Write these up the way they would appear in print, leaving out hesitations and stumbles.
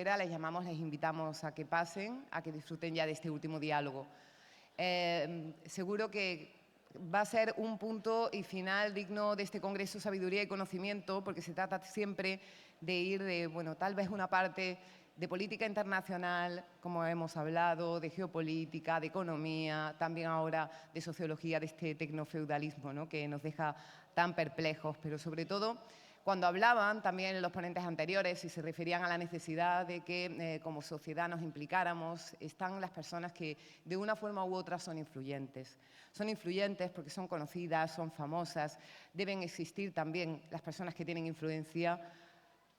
fuera, les llamamos, les invitamos a que pasen, a que disfruten ya de este último diálogo. Seguro que va a ser un punto y final digno de este Congreso Sabiduría y Conocimiento, porque se trata siempre de ir de, bueno, tal vez una parte de política internacional, como hemos hablado, de geopolítica, de economía, también ahora de sociología, de este tecnofeudalismo, ¿no?, que nos deja tan perplejos, pero sobre todo cuando hablaban también los ponentes anteriores y se referían a la necesidad de que como sociedad nos implicáramos, están las personas que de una forma u otra son influyentes. Son influyentes porque son conocidas, son famosas. Deben existir también las personas que tienen influencia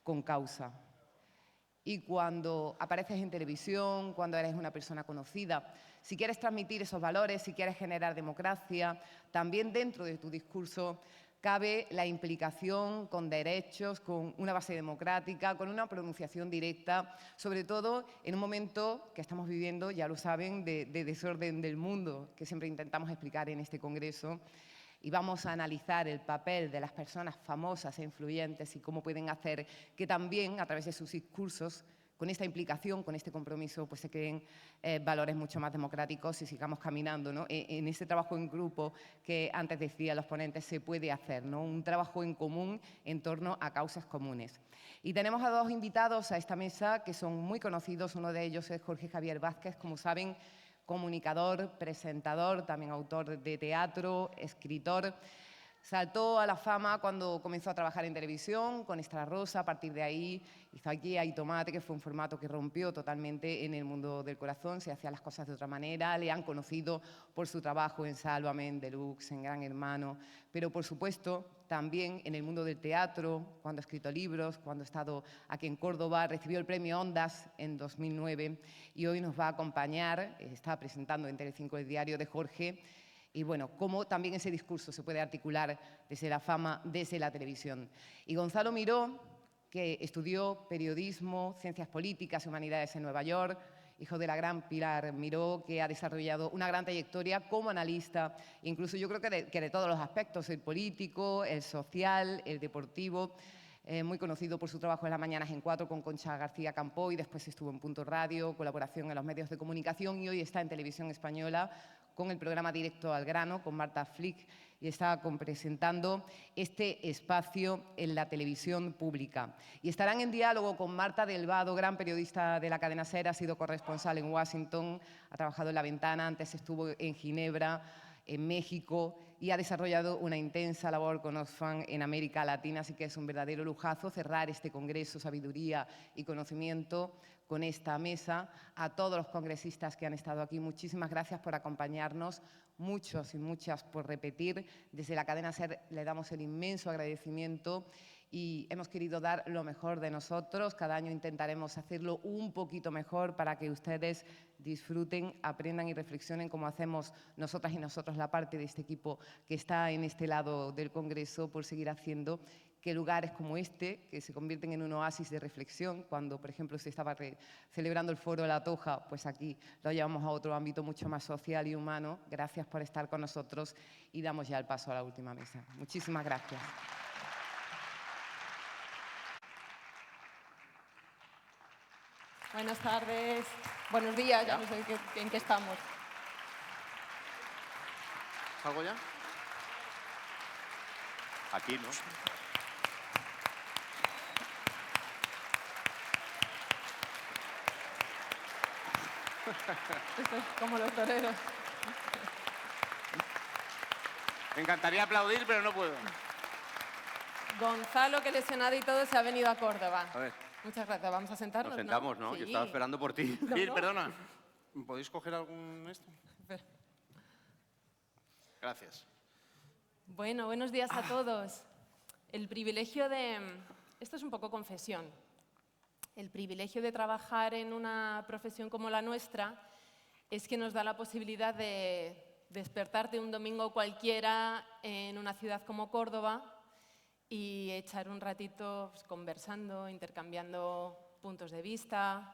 con causa. Y cuando apareces en televisión, cuando eres una persona conocida, si quieres transmitir esos valores, si quieres generar democracia, también dentro de tu discurso cabe la implicación con derechos, con una base democrática, con una pronunciación directa, sobre todo en un momento que estamos viviendo, ya lo saben, de desorden del mundo, que siempre intentamos explicar en este congreso. Y vamos a analizar el papel de las personas famosas e influyentes y cómo pueden hacer que también, a través de sus discursos, con esta implicación, con este compromiso, pues se creen valores mucho más democráticos y sigamos caminando, ¿no?, en ese trabajo en grupo que antes decía los ponentes se puede hacer, ¿no?, un trabajo en común en torno a causas comunes. Y tenemos a dos invitados a esta mesa que son muy conocidos. Uno de ellos es Jorge Javier Vázquez, como saben, comunicador, presentador, también autor de teatro, escritor. Saltó a la fama cuando comenzó a trabajar en televisión con Extra Rosa. A partir de ahí hizo Aquí hay tomate, que fue un formato que rompió totalmente en el mundo del corazón. Se hacían las cosas de otra manera. Le han conocido por su trabajo en Sálvame, en Deluxe, en Gran Hermano. Pero, por supuesto, también en el mundo del teatro, cuando ha escrito libros, cuando ha estado aquí en Córdoba. Recibió el premio Ondas en 2009 y hoy nos va a acompañar. Está presentando en Telecinco el diario de Jorge. Y bueno, cómo también ese discurso se puede articular desde la fama, desde la televisión. Y Gonzalo Miró, que estudió periodismo, ciencias políticas y humanidades en Nueva York, hijo de la gran Pilar Miró, que ha desarrollado una gran trayectoria como analista, incluso yo creo que de todos los aspectos, el político, el social, el deportivo. Muy conocido por su trabajo en las mañanas en 4 con Concha García Campoy, después estuvo en Punto Radio, colaboración en los medios de comunicación y hoy está en Televisión Española con el programa Directo al Grano, con Marta Flick, y está presentando este espacio en la televisión pública. Y estarán en diálogo con Marta del Vado, gran periodista de la cadena SER, ha sido corresponsal en Washington, ha trabajado en La Ventana, antes estuvo en Ginebra, en México, y ha desarrollado una intensa labor con Oxfam en América Latina, así que es un verdadero lujazo cerrar este Congreso Sabiduría y Conocimiento con esta mesa. A todos los congresistas que han estado aquí, muchísimas gracias por acompañarnos, muchos y muchas por repetir. Desde la cadena SER le damos el inmenso agradecimiento y hemos querido dar lo mejor de nosotros. Cada año intentaremos hacerlo un poquito mejor para que ustedes disfruten, aprendan y reflexionen como hacemos nosotras y nosotros, la parte de este equipo que está en este lado del Congreso, por seguir haciendo que lugares como este, que se convierten en un oasis de reflexión, cuando, por ejemplo, se estaba celebrando el Foro de La Toja, pues aquí lo llevamos a otro ámbito mucho más social y humano. Gracias por estar con nosotros y damos ya el paso a la última mesa. Muchísimas gracias. Buenas tardes, buenos días, ya no sé en qué estamos. ¿Salgo ya? Aquí, ¿no? Esto es como los toreros. Me encantaría aplaudir, pero no puedo. Gonzalo, que lesionado y todo, se ha venido a Córdoba. A ver. Muchas gracias. Vamos a sentarnos, Nos sentamos, ¿no? Sí. Yo estaba esperando por ti. No, Gil, no. perdona. ¿Podéis coger algún esto? Espera. Gracias. Bueno, buenos días a todos. El privilegio de... Esto es un poco confesión. El privilegio de trabajar en una profesión como la nuestra es que nos da la posibilidad de despertarte un domingo cualquiera en una ciudad como Córdoba y echar un ratito pues, conversando, intercambiando puntos de vista,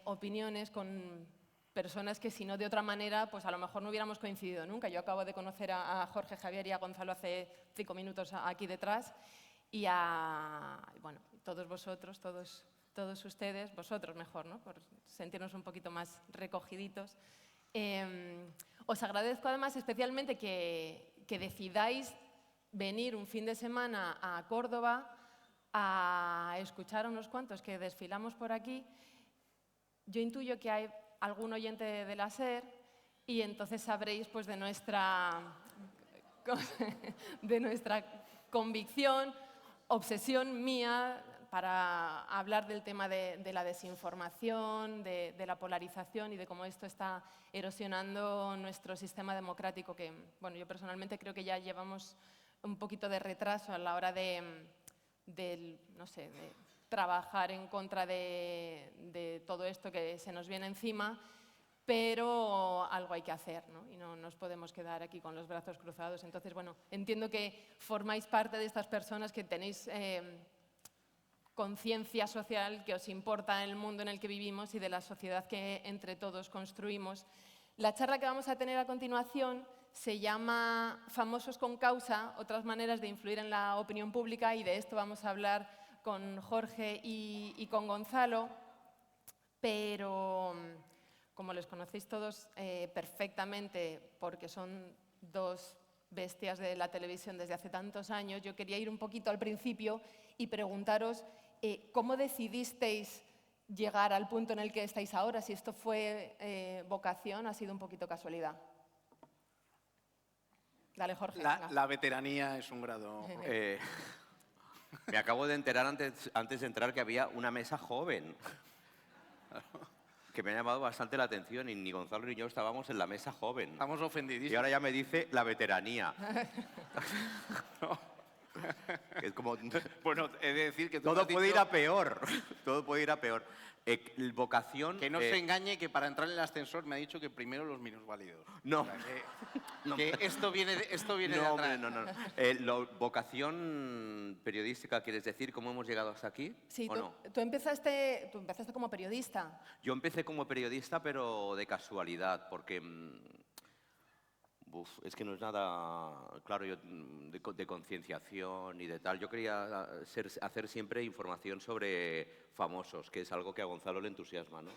opiniones con personas que si no de otra manera, pues a lo mejor no hubiéramos coincidido nunca. Yo acabo de conocer a Jorge Javier y a Gonzalo hace 5 minutos aquí detrás y bueno, todos vosotros, todos todos ustedes, vosotros mejor, ¿no? Por sentirnos un poquito más recogiditos. Os agradezco además especialmente que decidáis venir un fin de semana a Córdoba a escuchar a unos cuantos que desfilamos por aquí. Yo intuyo que hay algún oyente de la SER y entonces sabréis pues, de nuestra convicción, obsesión mía para hablar del tema de la desinformación, de la polarización y de cómo esto está erosionando nuestro sistema democrático, que bueno, yo personalmente creo que ya llevamos un poquito de retraso a la hora no sé, de trabajar en contra de todo esto que se nos viene encima, pero algo hay que hacer, ¿no? Y no nos podemos quedar aquí con los brazos cruzados. Entonces, bueno, entiendo que formáis parte de estas personas que tenéis conciencia social, que os importa el mundo en el que vivimos y de la sociedad que entre todos construimos. La charla que vamos a tener a continuación se llama Famosos con causa, otras maneras de influir en la opinión pública, y de esto vamos a hablar con Jorge y con Gonzalo, pero como les conocéis todos perfectamente porque son dos bestias de la televisión desde hace tantos años, yo quería ir un poquito al principio y preguntaros cómo decidisteis llegar al punto en el que estáis ahora, si esto fue vocación, ha sido un poquito casualidad. Dale, Jorge. La veteranía es un grado. Me acabo de enterar antes de entrar que había una mesa joven, que me ha llamado bastante la atención, y ni Gonzalo ni yo estábamos en la mesa joven. Estamos Y ofendidísimos. ahora ya me dice la veteranía. Es como, Bueno, he de decir que tú todo has puede dicho ir a peor. Todo puede ir a peor. Vocación... que no se engañe, que para entrar en el ascensor me ha dicho que primero los minusválidos. No. O sea, que esto viene de No, atrás. hombre, no. Vocación periodística, ¿quieres decir cómo hemos llegado hasta aquí? Sí, ¿O no? tú empezaste como periodista. Yo empecé como periodista, pero de casualidad, porque es que no es nada, claro, yo de concienciación y de tal. Yo quería hacer siempre información sobre famosos, que es algo que a Gonzalo le entusiasma, ¿no?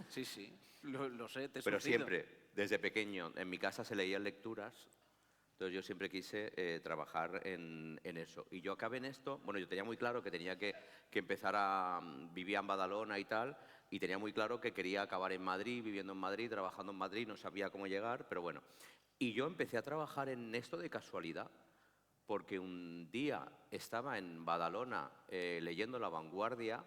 Sí, sí. Lo sé, te he Pero surtido. siempre, desde pequeño, en mi casa se leían lecturas, entonces yo siempre quise trabajar en eso. Y yo acabé en esto, bueno, yo tenía muy claro que tenía que empezar vivía en Badalona y tal, y tenía muy claro que quería acabar en Madrid, viviendo en Madrid, trabajando en Madrid, no sabía cómo llegar, pero bueno. Y yo empecé a trabajar en esto de casualidad, porque un día estaba en Badalona leyendo La Vanguardia,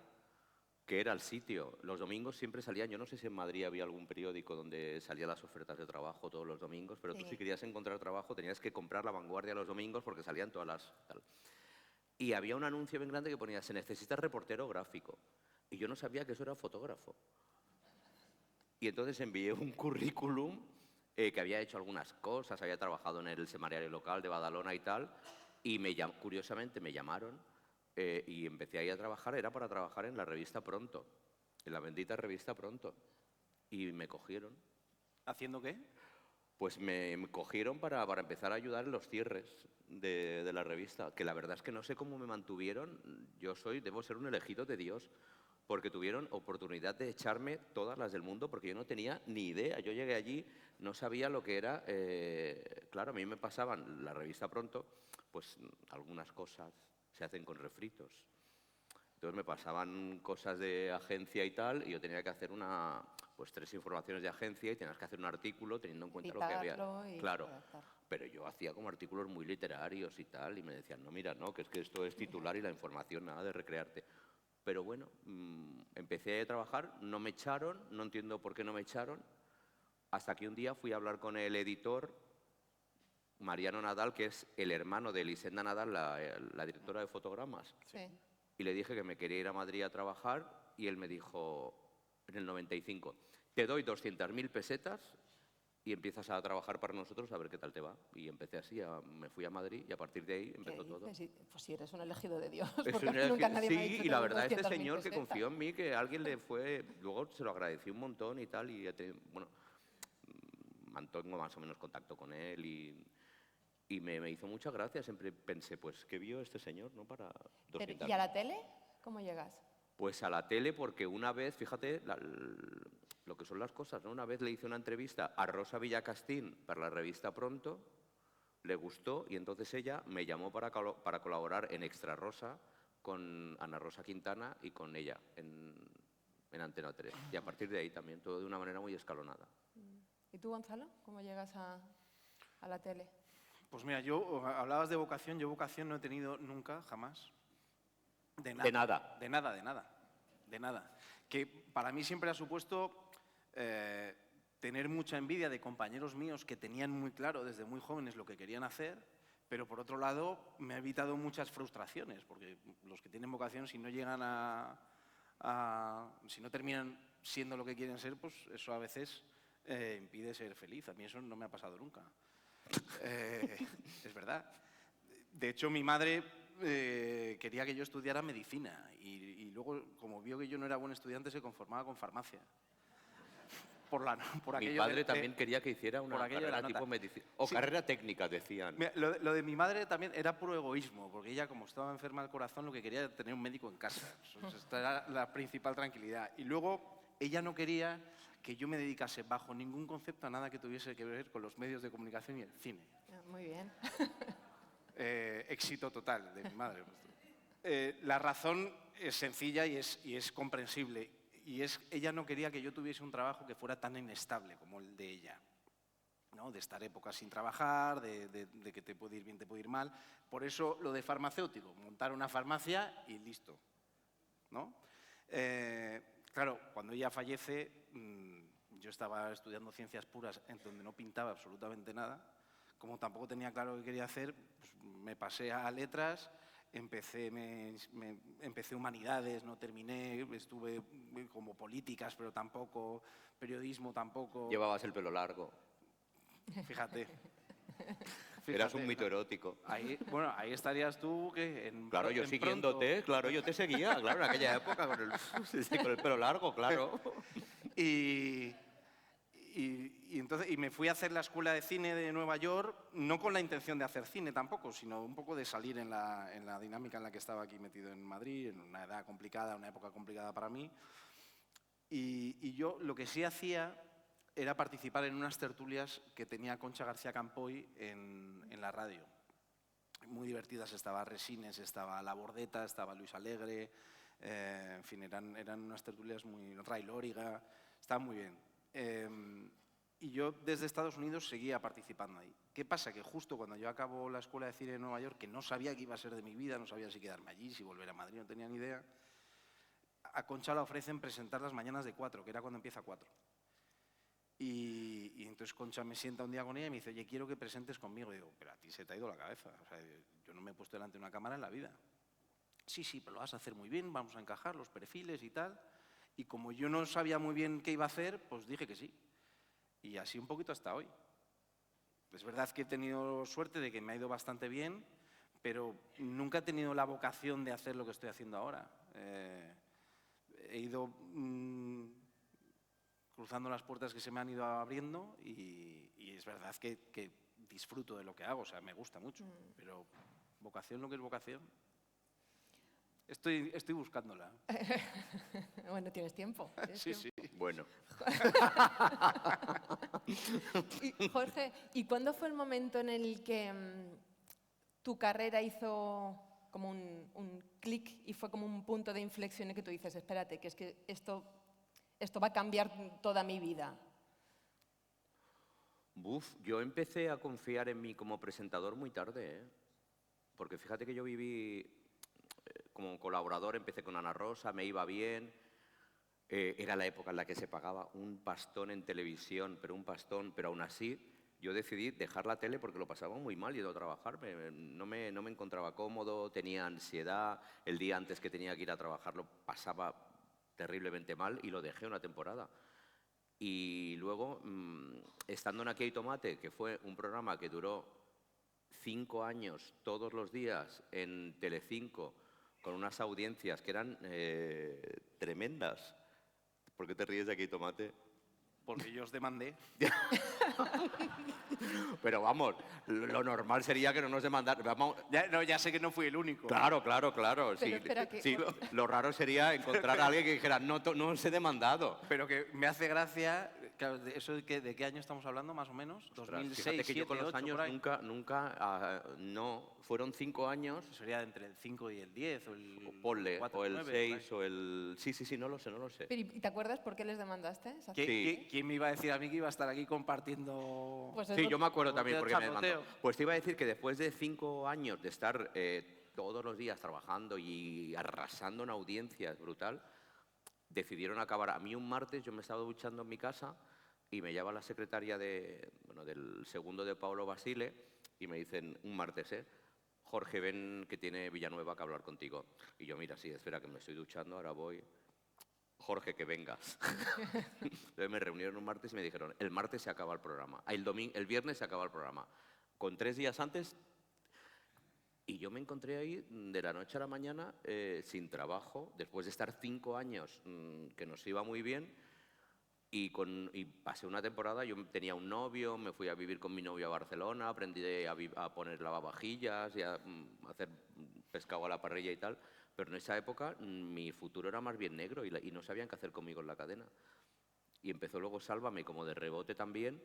que era el sitio. Los domingos siempre salían, yo no sé si en Madrid había algún periódico donde salían las ofertas de trabajo todos los domingos, pero tú si querías encontrar trabajo tenías que comprar La Vanguardia los domingos porque salían todas las... Tal. Y había un anuncio bien grande que ponía, se necesita reportero gráfico. Y yo no sabía que eso era fotógrafo. Y entonces envié un currículum que había hecho algunas cosas, había trabajado en el semanario local de Badalona y tal, y curiosamente me llamaron y empecé ahí a trabajar, era para trabajar en la revista Pronto, en la bendita revista Pronto. Y me cogieron. ¿Haciendo qué? Pues me cogieron para empezar a ayudar en los cierres de la revista, que la verdad es que no sé cómo me mantuvieron. Debo ser un elegido de Dios, porque tuvieron oportunidad de echarme todas las del mundo, porque yo no tenía ni idea. Yo llegué allí, no sabía lo que era. Claro, a mí me pasaban la revista Pronto, pues algunas cosas se hacen con refritos. Entonces me pasaban cosas de agencia y tal, y yo tenía que hacer pues 3 informaciones de agencia y tenías que hacer un artículo teniendo en cuenta lo que había. Claro, pero yo hacía como artículos muy literarios y tal, y me decían, no, mira, no, que es que esto es titular y la información, nada de recrearte. Pero bueno, empecé a trabajar, no me echaron, no entiendo por qué no me echaron, hasta que un día fui a hablar con el editor, Mariano Nadal, que es el hermano de Elisenda Nadal, la directora de fotogramas. Sí. Y le dije que me quería ir a Madrid a trabajar, y él me dijo, en el 95, te doy 200.000 pesetas y empiezas a trabajar para nosotros a ver qué tal te va. Y empecé así, me fui a Madrid y a partir de ahí empezó todo. Pues si eres un elegido de Dios, Es porque un nunca nadie me ha sí, dicho y la que verdad, este 200.000 señor que pesetas. confió en mí, que alguien le fue... Luego se lo agradecí un montón y tal, y bueno, mantengo más o menos contacto con él y me hizo mucha gracia. Siempre pensé, pues, ¿qué vio este señor, no? Para 200.000. ¿Y a la tele? ¿Cómo llegas? Pues a la tele, porque una vez, fíjate lo que son las cosas, ¿no? Una vez le hice una entrevista a Rosa Villacastín para la revista Pronto, le gustó y entonces ella me llamó para colaborar en Extra Rosa con Ana Rosa Quintana y con ella en Antena 3. Y a partir de ahí también, todo de una manera muy escalonada. ¿Y tú, Gonzalo? ¿Cómo llegas a la tele? Pues mira, hablabas de vocación, yo vocación no he tenido nunca, jamás. De nada. De nada. De nada, de nada. De nada. Que para mí siempre ha supuesto tener mucha envidia de compañeros míos que tenían muy claro desde muy jóvenes lo que querían hacer, pero por otro lado me ha evitado muchas frustraciones, porque los que tienen vocación, si no llegan si no terminan siendo lo que quieren ser, pues eso a veces impide ser feliz. A mí eso no me ha pasado nunca. Es verdad. De hecho, mi madre quería que yo estudiara medicina y luego, como vio que yo no era buen estudiante, se conformaba con farmacia. Mi padre también quería que hiciera una carrera tipo medicina. O sí. Carrera técnica, decían. Mira, lo de mi madre también era puro egoísmo, porque ella, como estaba enferma del corazón, lo que quería era tener un médico en casa. Esta era la principal tranquilidad. Y luego, ella no quería que yo me dedicase bajo ningún concepto a nada que tuviese que ver con los medios de comunicación y el cine. Muy bien. Éxito total de mi madre. La razón es sencilla y es comprensible. Y ella no quería que yo tuviese un trabajo que fuera tan inestable como el de ella, ¿no? De estar épocas sin trabajar, de que te puede ir bien, te puede ir mal. Por eso lo de farmacéutico, montar una farmacia y listo, ¿no? Claro, cuando ella fallece, yo estaba estudiando ciencias puras en donde no pintaba absolutamente nada. Como tampoco tenía claro qué quería hacer, pues me pasé a letras. Empecé humanidades, no terminé, estuve como políticas, pero tampoco, periodismo tampoco. Llevabas el pelo largo. Fíjate. Eras un mito erótico. Ahí estarías tú que Claro, yo siguiéndote, claro, yo te seguía, claro, en aquella época con el pelo largo, claro. Entonces me fui a hacer la escuela de cine de Nueva York, no con la intención de hacer cine tampoco, sino un poco de salir en la dinámica en la que estaba aquí metido en Madrid, en una edad complicada, una época complicada para mí. Y yo lo que sí hacía era participar en unas tertulias que tenía Concha García Campoy en la radio. Muy divertidas, estaba Resines, estaba La Bordeta, estaba Luis Alegre, en fin, eran unas tertulias muy... Ray Lóriga, estaban muy bien. Y yo desde Estados Unidos seguía participando ahí. ¿Qué pasa? Que justo cuando yo acabo la escuela de cine de Nueva York, que no sabía qué iba a ser de mi vida, no sabía si quedarme allí, si volver a Madrid, no tenía ni idea, a Concha le ofrecen presentar las mañanas de 4, que era cuando empieza 4. Y entonces Concha me sienta un día con ella y me dice, oye, quiero que presentes conmigo. Y digo, pero a ti se te ha ido la cabeza. O sea, yo no me he puesto delante de una cámara en la vida. Sí, pero lo vas a hacer muy bien, vamos a encajar los perfiles y tal. Y como yo no sabía muy bien qué iba a hacer, pues dije que sí. Y así un poquito hasta hoy. Es verdad que he tenido suerte de que me ha ido bastante bien, pero nunca he tenido la vocación de hacer lo que estoy haciendo ahora. He ido cruzando las puertas que se me han ido abriendo y es verdad que disfruto de lo que hago, o sea, me gusta mucho. Pero vocación, lo que es vocación... Estoy buscándola. Bueno, tienes tiempo. Sí, sí. Bueno. Jorge, ¿y cuándo fue el momento en el que tu carrera hizo como un clic y fue como un punto de inflexión en que tú dices, espérate, que es que esto va a cambiar toda mi vida? Yo empecé a confiar en mí como presentador muy tarde, ¿eh? Porque fíjate que yo viví... Como colaborador empecé con Ana Rosa, me iba bien. Era la época en la que se pagaba un pastón en televisión, pero un pastón, pero aún así yo decidí dejar la tele porque lo pasaba muy mal yendo a trabajar. No me encontraba cómodo, tenía ansiedad. El día antes que tenía que ir a trabajar lo pasaba terriblemente mal y lo dejé una temporada. Y luego, estando en Aquí hay tomate, que fue un programa que duró 5 años todos los días en Telecinco, con unas audiencias que eran tremendas. ¿Por qué te ríes de Aquí hay tomate? porque yo os demandé. Pero vamos, lo normal sería que no nos demandaran. Vamos, Ya sé que no fui el único. claro, claro, claro. Pero Sí, espera que- sí, lo raro sería encontrar a alguien que dijera, no, no os he demandado. Pero que me hace gracia, claro, ¿de qué año estamos hablando más o menos? Ostras, 2006, fíjate que yo 2007, con los 2008, años por ahí. nunca, no, fueron 5 años, Sería entre el 5 y el 10 o el ponle, 4, o el 9, 6, o el... Sí, no lo sé, no lo sé. Pero, ¿y te acuerdas por qué les demandaste? Esa- Sí. ¿Quién me iba a decir a mí que iba a estar aquí compartiendo? Pues Sí, eso- yo me acuerdo también Chapoteo, porque me demandó. chapoteo. Pues te iba a decir que después de 5 años de estar todos los días trabajando y arrasando en audiencias brutal, decidieron acabar. A mí un martes yo me estaba duchando en mi casa y me llama la secretaria del segundo de Pablo Basile y me dicen, un martes, Jorge, ven que tiene Villanueva que hablar contigo. Y yo, mira, sí, espera que me estoy duchando, ahora voy. Jorge, que vengas. Entonces me reunieron un martes y me dijeron, el martes se acaba el programa. El viernes se acaba el programa. Con 3 días antes, y yo me encontré ahí de la noche a la mañana sin trabajo, después de estar 5 años que nos iba muy bien, y pasé una temporada, yo tenía un novio, me fui a vivir con mi novio a Barcelona, aprendí a poner lavavajillas y a hacer pescado a la parrilla y tal, pero en esa época mi futuro era más bien negro y no sabían qué hacer conmigo en la cadena. Y empezó luego Sálvame como de rebote también,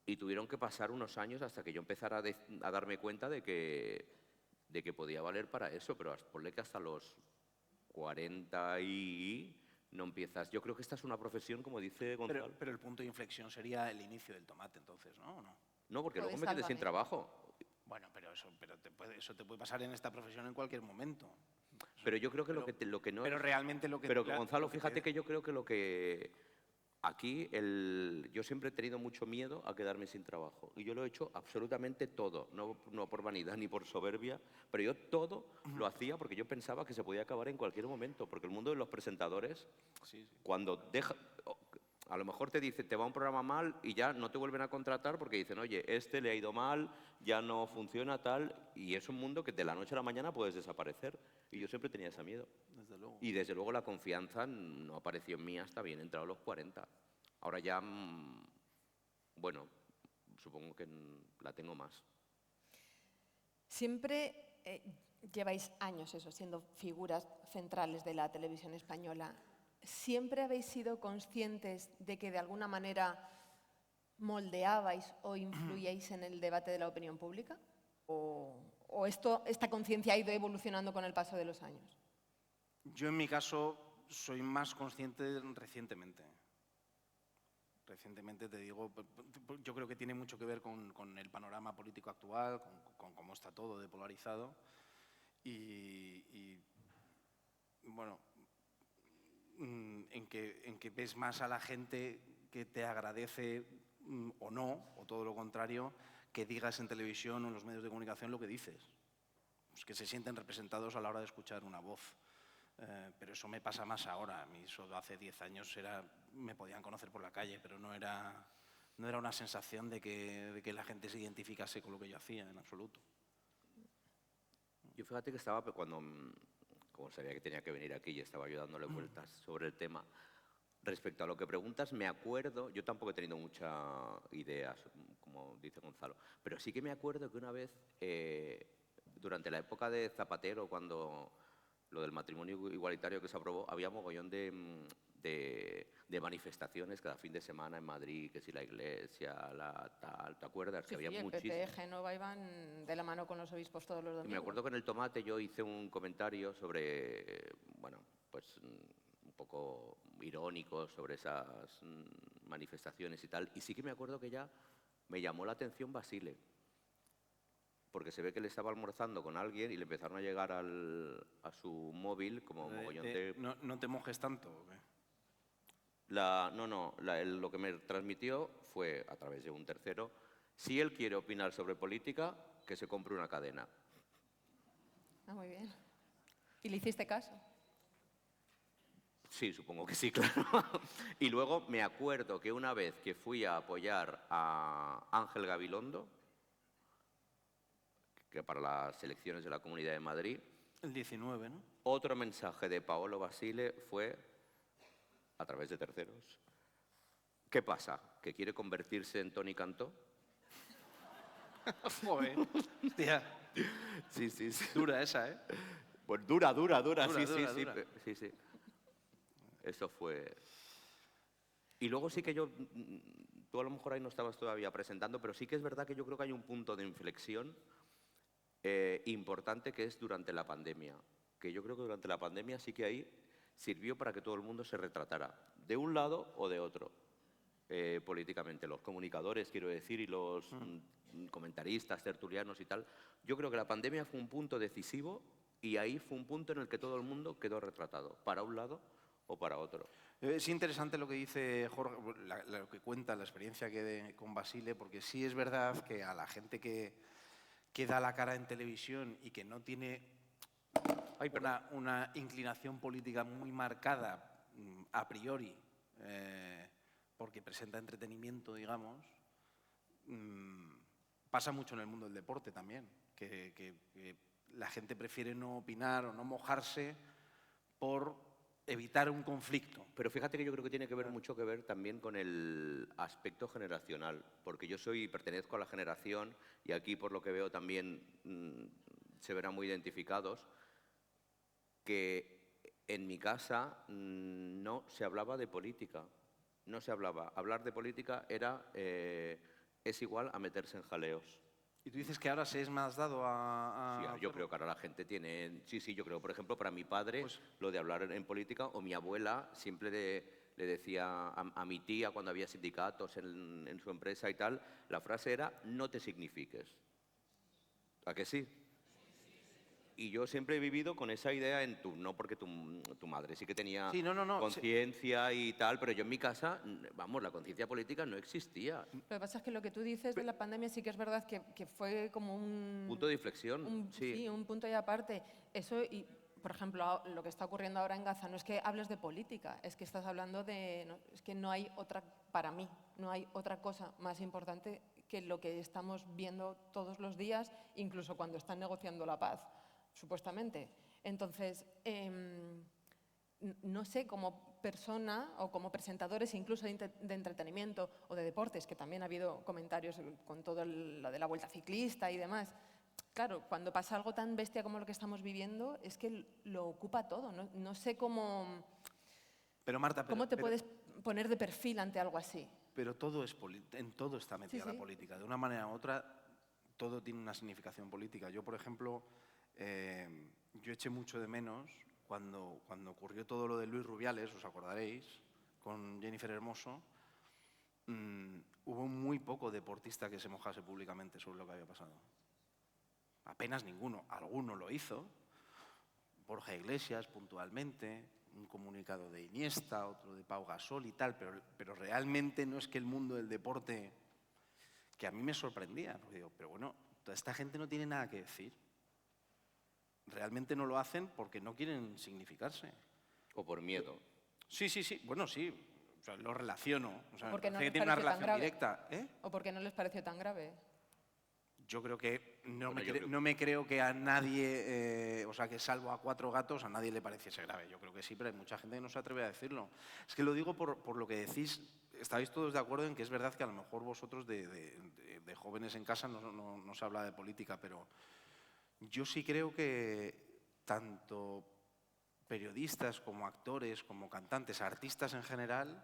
y tuvieron que pasar unos años hasta que yo empezara a darme cuenta de que podía valer para eso, pero ponle que hasta los 40 y no empiezas. Yo creo que esta es una profesión, como dice Gonzalo. Pero el punto de inflexión sería el inicio del tomate, entonces, ¿no? ¿O no? No, porque O de luego me quedé sin Sálvame. trabajo. Bueno, pero eso te puede pasar en esta profesión en cualquier momento. Pero yo creo que Pero- lo que no Pero es... realmente lo que... Pero la- Gonzalo, lo que fíjate te- que yo creo que lo que... Aquí yo siempre he tenido mucho miedo a quedarme sin trabajo. Y yo lo he hecho absolutamente todo, no por vanidad ni por soberbia, pero yo todo lo hacía porque yo pensaba que se podía acabar en cualquier momento. Porque el mundo de los presentadores, Sí, sí. cuando a lo mejor te va un programa mal y ya no te vuelven a contratar porque dicen, oye, este le ha ido mal, ya no funciona tal, y es un mundo que de la noche a la mañana puedes desaparecer. Y yo siempre tenía ese miedo. Desde luego. Y desde luego la confianza no apareció en mí hasta bien entrado los 40. Ahora ya, bueno, supongo que la tengo más. Siempre lleváis años eso, siendo figuras centrales de la televisión española. ¿Siempre habéis sido conscientes de que de alguna manera moldeabais o influíais en el debate de la opinión pública? ¿O esta conciencia ha ido evolucionando con el paso de los años? Yo en mi caso soy más consciente recientemente. Recientemente te digo, yo creo que tiene mucho que ver con el panorama político actual, con cómo está todo de polarizado. Y bueno, en que ves más a la gente que te agradece o no, o todo lo contrario, que digas en televisión o en los medios de comunicación lo que dices. Pues que se sienten representados a la hora de escuchar una voz. Pero eso me pasa más ahora. A mí eso hace 10 años me podían conocer por la calle, pero no era una sensación de que la gente se identificase con lo que yo hacía, en absoluto. Yo fíjate que estaba, como sabía que tenía que venir aquí y estaba yo dándole vueltas sobre el tema, respecto a lo que preguntas, me acuerdo, yo tampoco he tenido muchas ideas, como dice Gonzalo, pero sí que me acuerdo que una vez, durante la época de Zapatero, cuando lo del matrimonio igualitario que se aprobó, había mogollón de manifestaciones cada fin de semana en Madrid, que si la iglesia, ¿te acuerdas? Que Sí, había el PP, muchísimas. Génova iban de la mano con los obispos todos los Y domingos. me acuerdo que en el Tomate yo hice un comentario sobre, bueno, pues un poco irónico sobre esas manifestaciones y tal. Y sí que me acuerdo que ya me llamó la atención Basile, porque se ve que le estaba almorzando con alguien y le empezaron a llegar a su móvil como mogollón de... No te mojes tanto. ¿O qué? Lo que me transmitió fue, a través de un tercero, si él quiere opinar sobre política, que se compre una cadena. Ah, muy bien. ¿Y le hiciste caso? Sí, supongo que sí, claro. Y luego me acuerdo que una vez que fui a apoyar a Ángel Gabilondo, que para las elecciones de la Comunidad de Madrid, El 19, ¿no? otro mensaje de Paolo Basile fue, a través de terceros, ¿Qué pasa? ¿Que quiere convertirse en Tony Cantó? Joder, hostia, Sí, sí, sí. dura esa, ¿eh? Pues dura, sí, Dura, sí, dura. sí, sí. Eso fue... Y luego sí que yo, tú a lo mejor ahí no estabas todavía presentando, pero sí que es verdad que yo creo que hay un punto de inflexión importante que es durante la pandemia. Que yo creo que durante la pandemia sí que ahí sirvió para que todo el mundo se retratara, de un lado o de otro, políticamente. Los comunicadores, quiero decir, y los comentaristas, tertulianos y tal. Yo creo que la pandemia fue un punto decisivo y ahí fue un punto en el que todo el mundo quedó retratado, para un lado o para otro. Es interesante lo que dice Jorge, lo que cuenta, la experiencia con Basile, porque sí es verdad que a la gente que da la cara en televisión y que no tiene Ay, perdón. una inclinación política muy marcada a priori, porque presenta entretenimiento, digamos, pasa mucho en el mundo del deporte también, que la gente prefiere no opinar o no mojarse por evitar un conflicto. Pero fíjate que yo creo que tiene que ver mucho que ver también con el aspecto generacional, porque yo pertenezco a la generación, y aquí por lo que veo también se verán muy identificados, que en mi casa no se hablaba de política, no se hablaba. Hablar de política es igual a meterse en jaleos. ¿Y tú dices que ahora se es más dado a Sí, yo hacerlo? creo que ahora la gente tiene... Sí, sí, yo creo, por ejemplo, para mi padre, Pues- lo de hablar en política, o mi abuela siempre le decía a mi tía cuando había sindicatos en su empresa y tal, la frase era, no te signifiques. ¿A que sí? Y yo siempre he vivido con esa idea no porque tu madre sí que tenía Sí, no, conciencia y tal, pero yo en mi casa, vamos, la conciencia política no existía. Lo que pasa es que lo que tú dices de la pandemia sí que es verdad que fue como un... Punto de inflexión, Sí, un punto y aparte. Eso, y por ejemplo, lo que está ocurriendo ahora en Gaza no es que hables de política, es que estás hablando de... es que no hay otra, para mí, no hay otra cosa más importante que lo que estamos viendo todos los días, incluso cuando están negociando la paz, supuestamente. Entonces, no sé, como persona o como presentadores incluso de entretenimiento o de deportes, que también ha habido comentarios con todo lo de la vuelta ciclista y demás. Claro, cuando pasa algo tan bestia como lo que estamos viviendo, es que lo ocupa todo. No sé cómo, Pero Marta, cómo te puedes poner de perfil ante algo así. pero todo en todo está metida Sí, sí. la política. De una manera u otra, todo tiene una significación política. Yo, por ejemplo, yo eché mucho de menos cuando ocurrió todo lo de Luis Rubiales, os acordaréis, con Jennifer Hermoso, hubo muy poco deportista que se mojase públicamente sobre lo que había pasado. Apenas ninguno. Alguno lo hizo. Borja Iglesias, puntualmente, un comunicado de Iniesta, otro de Pau Gasol y tal, pero realmente no es que el mundo del deporte, que a mí me sorprendía, porque digo, pero bueno, toda esta gente no tiene nada que decir. Realmente no lo hacen porque no quieren significarse. O por miedo. Sí, bueno, sí, o sea, lo relaciono. O sea, Porque no parece que les tiene una pareció tan relación grave. directa. ¿Eh? ¿O porque no les pareció tan grave? Yo creo que Bueno, yo creo- no me creo que a nadie, o sea, que salvo a 4 gatos, a nadie le pareciese grave. Yo creo que sí, pero hay mucha gente que no se atreve a decirlo. Es que lo digo por lo que decís. Estáis todos de acuerdo en que es verdad que a lo mejor vosotros de jóvenes en casa no se habla de política, pero yo sí creo que tanto periodistas como actores, como cantantes, artistas en general,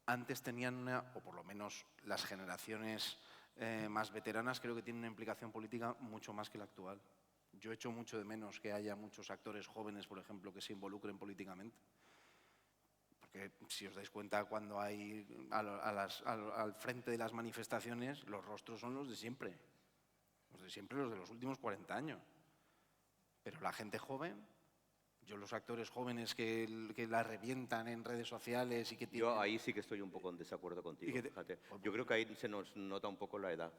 antes tenían o por lo menos las generaciones más veteranas, creo que tienen una implicación política mucho más que la actual. Yo echo mucho de menos que haya muchos actores jóvenes, por ejemplo, que se involucren políticamente. Porque si os dais cuenta, cuando hay al frente de las manifestaciones, los rostros son los de siempre. Los de siempre, los de los últimos 40 años. Pero la gente joven, yo los actores jóvenes que la revientan en redes sociales y que tienen... Yo ahí sí que estoy un poco en desacuerdo contigo, fíjate. Yo creo que ahí se nos nota un poco la edad.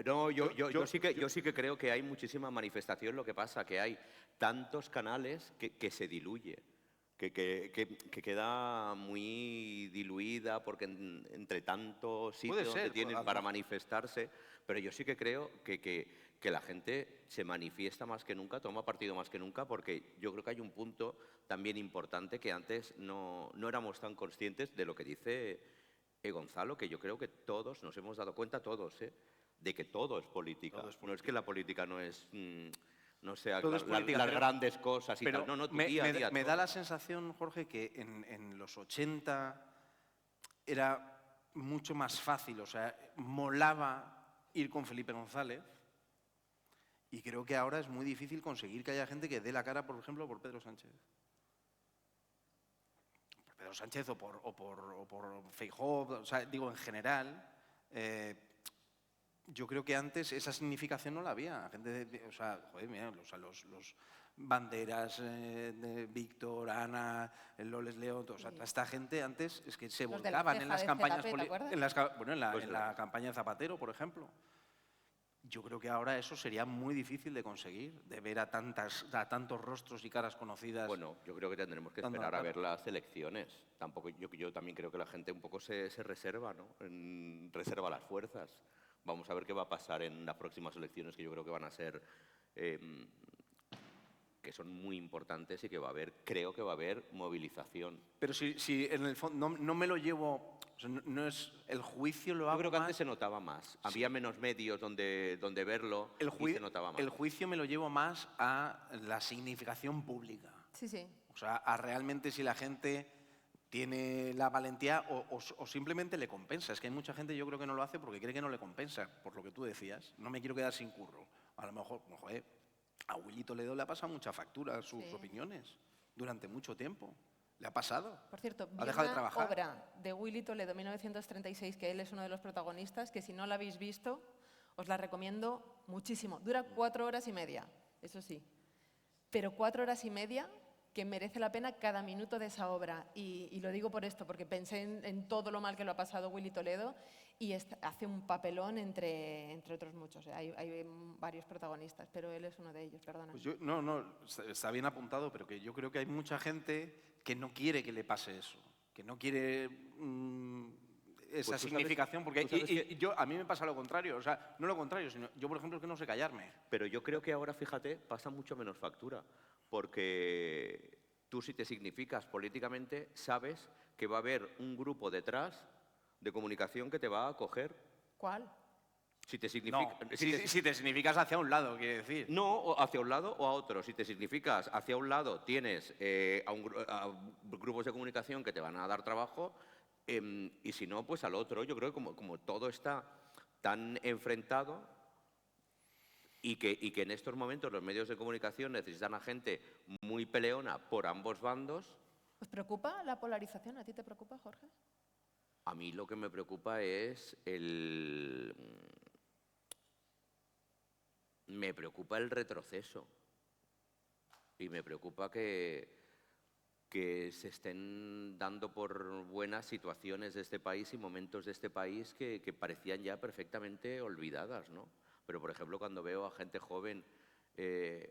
Yo sí que creo que hay muchísima manifestación, lo que pasa que hay tantos canales que se diluye. que queda muy diluida porque entre tantos Puede sitios ser, donde tienen a lo para mejor. manifestarse, pero yo sí que creo que la gente se manifiesta más que nunca, toma partido más que nunca, porque yo creo que hay un punto también importante que antes no éramos tan conscientes de lo que dice Gonzalo, que yo creo que todos nos hemos dado cuenta, todos, de que todo es política. Todo es No es que la política no es, no sea Todo es política, las pero- grandes cosas y Pero tal. No, no, tu me, día a me- día. me todo. da la sensación, Jorge, que en los 80 era mucho más fácil, o sea, molaba ir con Felipe González y creo que ahora es muy difícil conseguir que haya gente que dé la cara, por ejemplo, por Pedro Sánchez. Por Pedro Sánchez o por Feijóo, o sea, digo, en general, yo creo que antes esa significación no la había. Gente o sea, joder, mira, los Banderas, de Víctor, Ana, Loles León, o sea, toda esta gente antes es que se Los de la volcaban ceja en las de campañas Zetape, ¿te acuerdas? Pues en la campaña de Zapatero, por ejemplo. Yo creo que ahora eso sería muy difícil de conseguir, de ver a tantos rostros y caras conocidas. Bueno, yo creo que tendremos que Dando la esperar a cara. ver las elecciones. Tampoco, yo también creo que la gente un poco se reserva, ¿no? Reserva las fuerzas. Vamos a ver qué va a pasar en las próximas elecciones, que yo creo que van a ser, que son muy importantes y que creo que va a haber movilización. Pero si en el fondo no me lo llevo, o sea, no es el juicio lo Yo hago creo que más. antes se notaba más. Había menos medios donde verlo y se notaba más. El juicio me lo llevo más a la significación pública. Sí, sí. O sea, a realmente si la gente tiene la valentía o simplemente le compensa. Es que hay mucha gente, yo creo que no lo hace porque cree que no le compensa, por lo que tú decías. No me quiero quedar sin curro. A lo mejor, joder, a Willy Toledo le ha pasado mucha factura sus Sí. opiniones durante mucho tiempo. Le ha pasado. Por cierto, Ha vi dejado de una trabajar. obra de Willy Toledo, 1936, que él es uno de los protagonistas, que si no la habéis visto, os la recomiendo muchísimo. Dura 4 horas y media, eso sí. Pero 4 horas y media que merece la pena cada minuto de esa obra. Y lo digo por esto, porque pensé en todo lo mal que lo ha pasado Willy Toledo y hace un papelón entre otros muchos. Hay varios protagonistas, pero él es uno de ellos, perdona. Pues no, está bien apuntado, pero que yo creo que hay mucha gente que no quiere que le pase eso, que no quiere esa Pues tú significación, porque tú sabes que- a mí me pasa lo contrario, o sea, no lo contrario, sino yo, por ejemplo, es que no sé callarme. Pero yo creo que ahora, fíjate, pasa mucho menos factura, porque tú si te significas políticamente sabes que va a haber un grupo detrás de comunicación que te va a acoger. ¿Cuál? Si te No, significa, si te significas hacia un lado, quiere decir. no, o hacia un lado o a otro. Si te significas hacia un lado, tienes a grupos de comunicación que te van a dar trabajo, y si no, pues al otro. Yo creo que como todo está tan enfrentado y que en estos momentos los medios de comunicación necesitan a gente muy peleona por ambos bandos, ¿Os preocupa la polarización? ¿A ti te preocupa, Jorge? a mí lo que me preocupa es me preocupa el retroceso y me preocupa que se estén dando por buenas situaciones de este país y momentos de este país que parecían ya perfectamente olvidadas, ¿no? Pero, por ejemplo, cuando veo a gente joven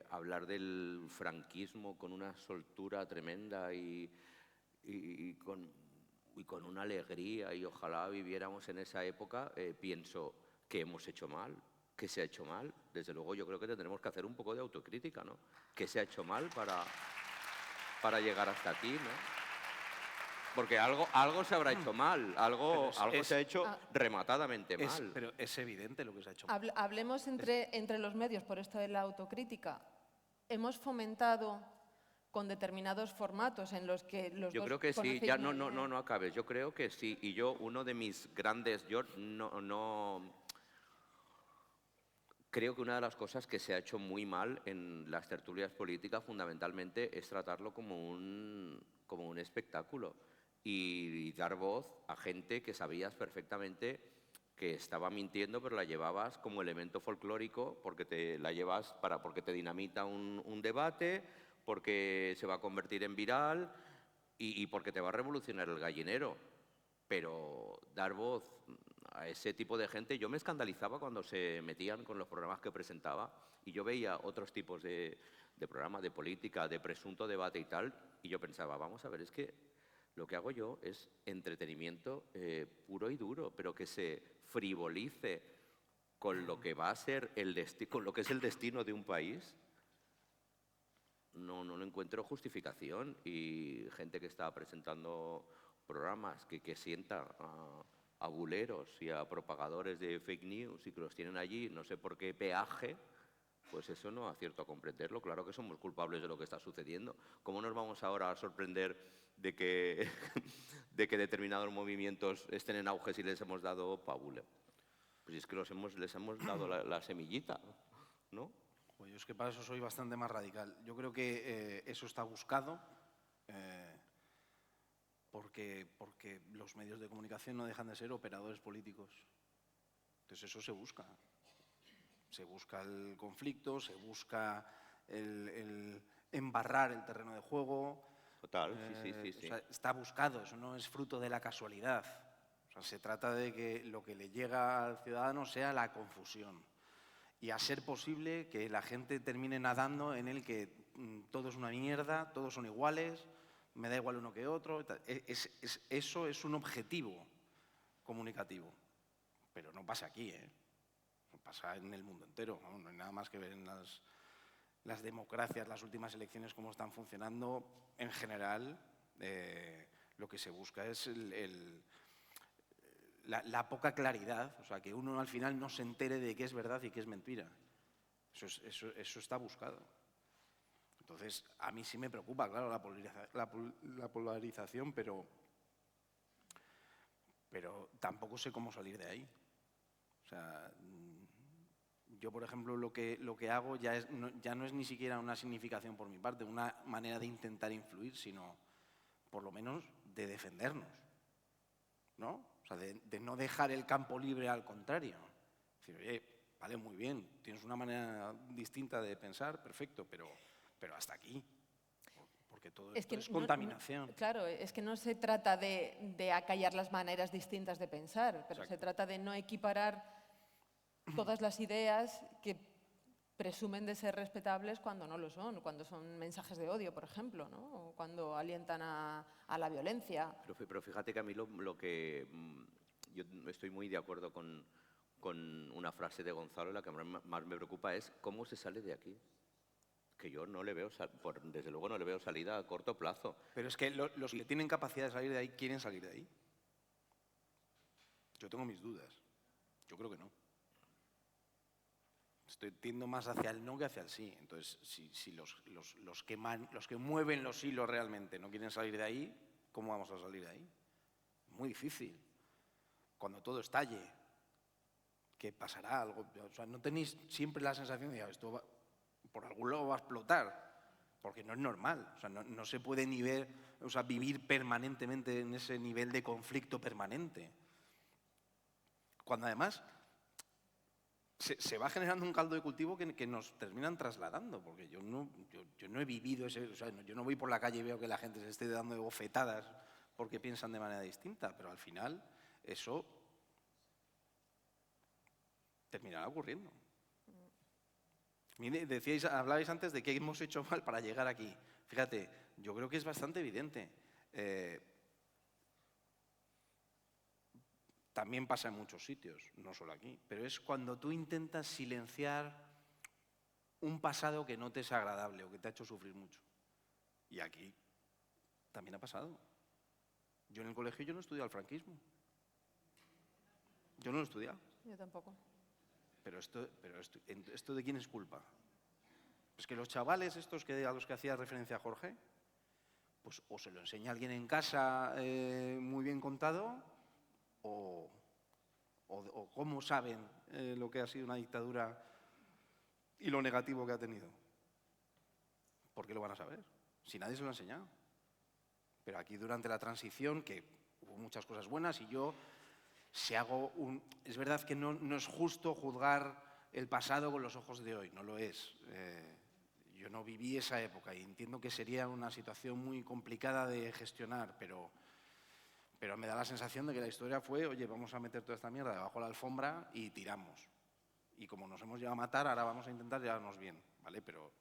hablar del franquismo con una soltura tremenda y con una alegría, y ojalá viviéramos en esa época, pienso que hemos hecho mal, que se ha hecho mal. Desde luego yo creo que tendremos que hacer un poco de autocrítica, ¿no? ¿Qué se ha hecho mal para llegar hasta aquí, ¿no? Porque algo se habrá hecho mal, algo se ha hecho rematadamente mal. Pero es evidente lo que se ha hecho mal. Hablemos entre los medios, por esto de la autocrítica. Hemos fomentado con determinados formatos en los que los Yo dos creo que sí, conocéis ya muy bien. no acabes, yo creo que sí. Y yo, uno de mis grandes, creo que una de las cosas que se ha hecho muy mal en las tertulias políticas fundamentalmente es tratarlo como un espectáculo y dar voz a gente que sabías perfectamente que estaba mintiendo, pero la llevabas como elemento folclórico porque porque te dinamita un debate, porque se va a convertir en viral y porque te va a revolucionar el gallinero. Pero dar voz a ese tipo de gente, yo me escandalizaba cuando se metían con los programas que presentaba y yo veía otros tipos de programa, de política, de presunto debate y tal, y yo pensaba, vamos a ver, es que lo que hago yo es entretenimiento puro y duro, pero que se frivolice con lo que va a ser con lo que es el destino de un país. No le encuentro justificación, y gente que está presentando programas que sienta a buleros y a propagadores de fake news y que los tienen allí, no sé por qué peaje, pues eso no acierto a comprenderlo. Claro que somos culpables de lo que está sucediendo. ¿Cómo nos vamos ahora a sorprender de que, de que determinados movimientos estén en auge si les hemos dado pabuleo? Pues es que les hemos dado la semillita, ¿no? Pues yo es que para eso soy bastante más radical. Yo creo que eso está buscado porque los medios de comunicación no dejan de ser operadores políticos. Entonces eso se busca. Se busca el conflicto, se busca el embarrar el terreno de juego. Total, sí. O sea, está buscado, eso no es fruto de la casualidad. O sea, se trata de que lo que le llega al ciudadano sea la confusión. Y a ser posible que la gente termine nadando en el que todo es una mierda, todos son iguales, me da igual uno que otro. Eso es un objetivo comunicativo. Pero no pasa aquí, ¿eh? Pasa en el mundo entero. No hay nada más que ver en las democracias, las últimas elecciones, cómo están funcionando. En general, lo que se busca es la poca claridad, o sea, que uno al final no se entere de qué es verdad y qué es mentira. Eso está buscado. Entonces, a mí sí me preocupa, claro, la polarización, pero tampoco sé cómo salir de ahí. O sea, yo, por ejemplo, lo que hago ya no es ni siquiera una significación por mi parte, una manera de intentar influir, sino por lo menos de defendernos, ¿no? O sea, de no dejar el campo libre al contrario. Es decir, oye, vale, muy bien, tienes una manera distinta de pensar, perfecto, pero hasta aquí. Porque todo esto es contaminación. Claro, es que no se trata de acallar las maneras distintas de pensar, pero se trata de no equiparar todas las ideas que presumen de ser respetables cuando no lo son, cuando son mensajes de odio, por ejemplo, ¿no? O cuando alientan a la violencia. Pero fíjate que a mí lo que... Yo estoy muy de acuerdo con una frase de Gonzalo, la que más me preocupa es cómo se sale de aquí. Que yo no le veo, desde luego no le veo salida a corto plazo. Pero es que los que tienen capacidad de salir de ahí, ¿quieren salir de ahí? Yo tengo mis dudas. Yo creo que no. Tiendo más hacia el no que hacia el sí. Entonces, si los que mueven los hilos realmente no quieren salir de ahí, ¿cómo vamos a salir de ahí? Muy difícil. Cuando todo estalle, ¿qué pasará? Algo, o sea, ¿no tenéis siempre la sensación de que esto por algún lado va a explotar? Porque no es normal. O sea, no se puede ni ver, o sea, vivir permanentemente en ese nivel de conflicto permanente. Cuando además se va generando un caldo de cultivo que nos terminan trasladando, porque yo no he vivido ese... O sea, yo no voy por la calle y veo que la gente se esté dando de bofetadas porque piensan de manera distinta, pero al final eso terminará ocurriendo. Mire, hablabais antes de qué hemos hecho mal para llegar aquí. Fíjate, yo creo que es bastante evidente. También pasa en muchos sitios, no solo aquí, pero es cuando tú intentas silenciar un pasado que no te es agradable o que te ha hecho sufrir mucho. Y aquí también ha pasado. Yo en el colegio no he estudiado el franquismo. Yo no lo he estudiado. Yo tampoco. Pero ¿esto de quién es culpa? Pues que los chavales estos a los que hacía referencia Jorge, pues o se lo enseña alguien en casa muy bien contado, o cómo saben lo que ha sido una dictadura y lo negativo que ha tenido. ¿Por qué lo van a saber? Si nadie se lo ha enseñado. Pero aquí durante la transición, que hubo muchas cosas buenas, y yo, es verdad que no es justo juzgar el pasado con los ojos de hoy, no lo es. Yo no viví esa época y entiendo que sería una situación muy complicada de gestionar, pero me da la sensación de que la historia fue, oye, vamos a meter toda esta mierda debajo de la alfombra y tiramos. Y como nos hemos llevado a matar, ahora vamos a intentar llevarnos bien, ¿vale? Pero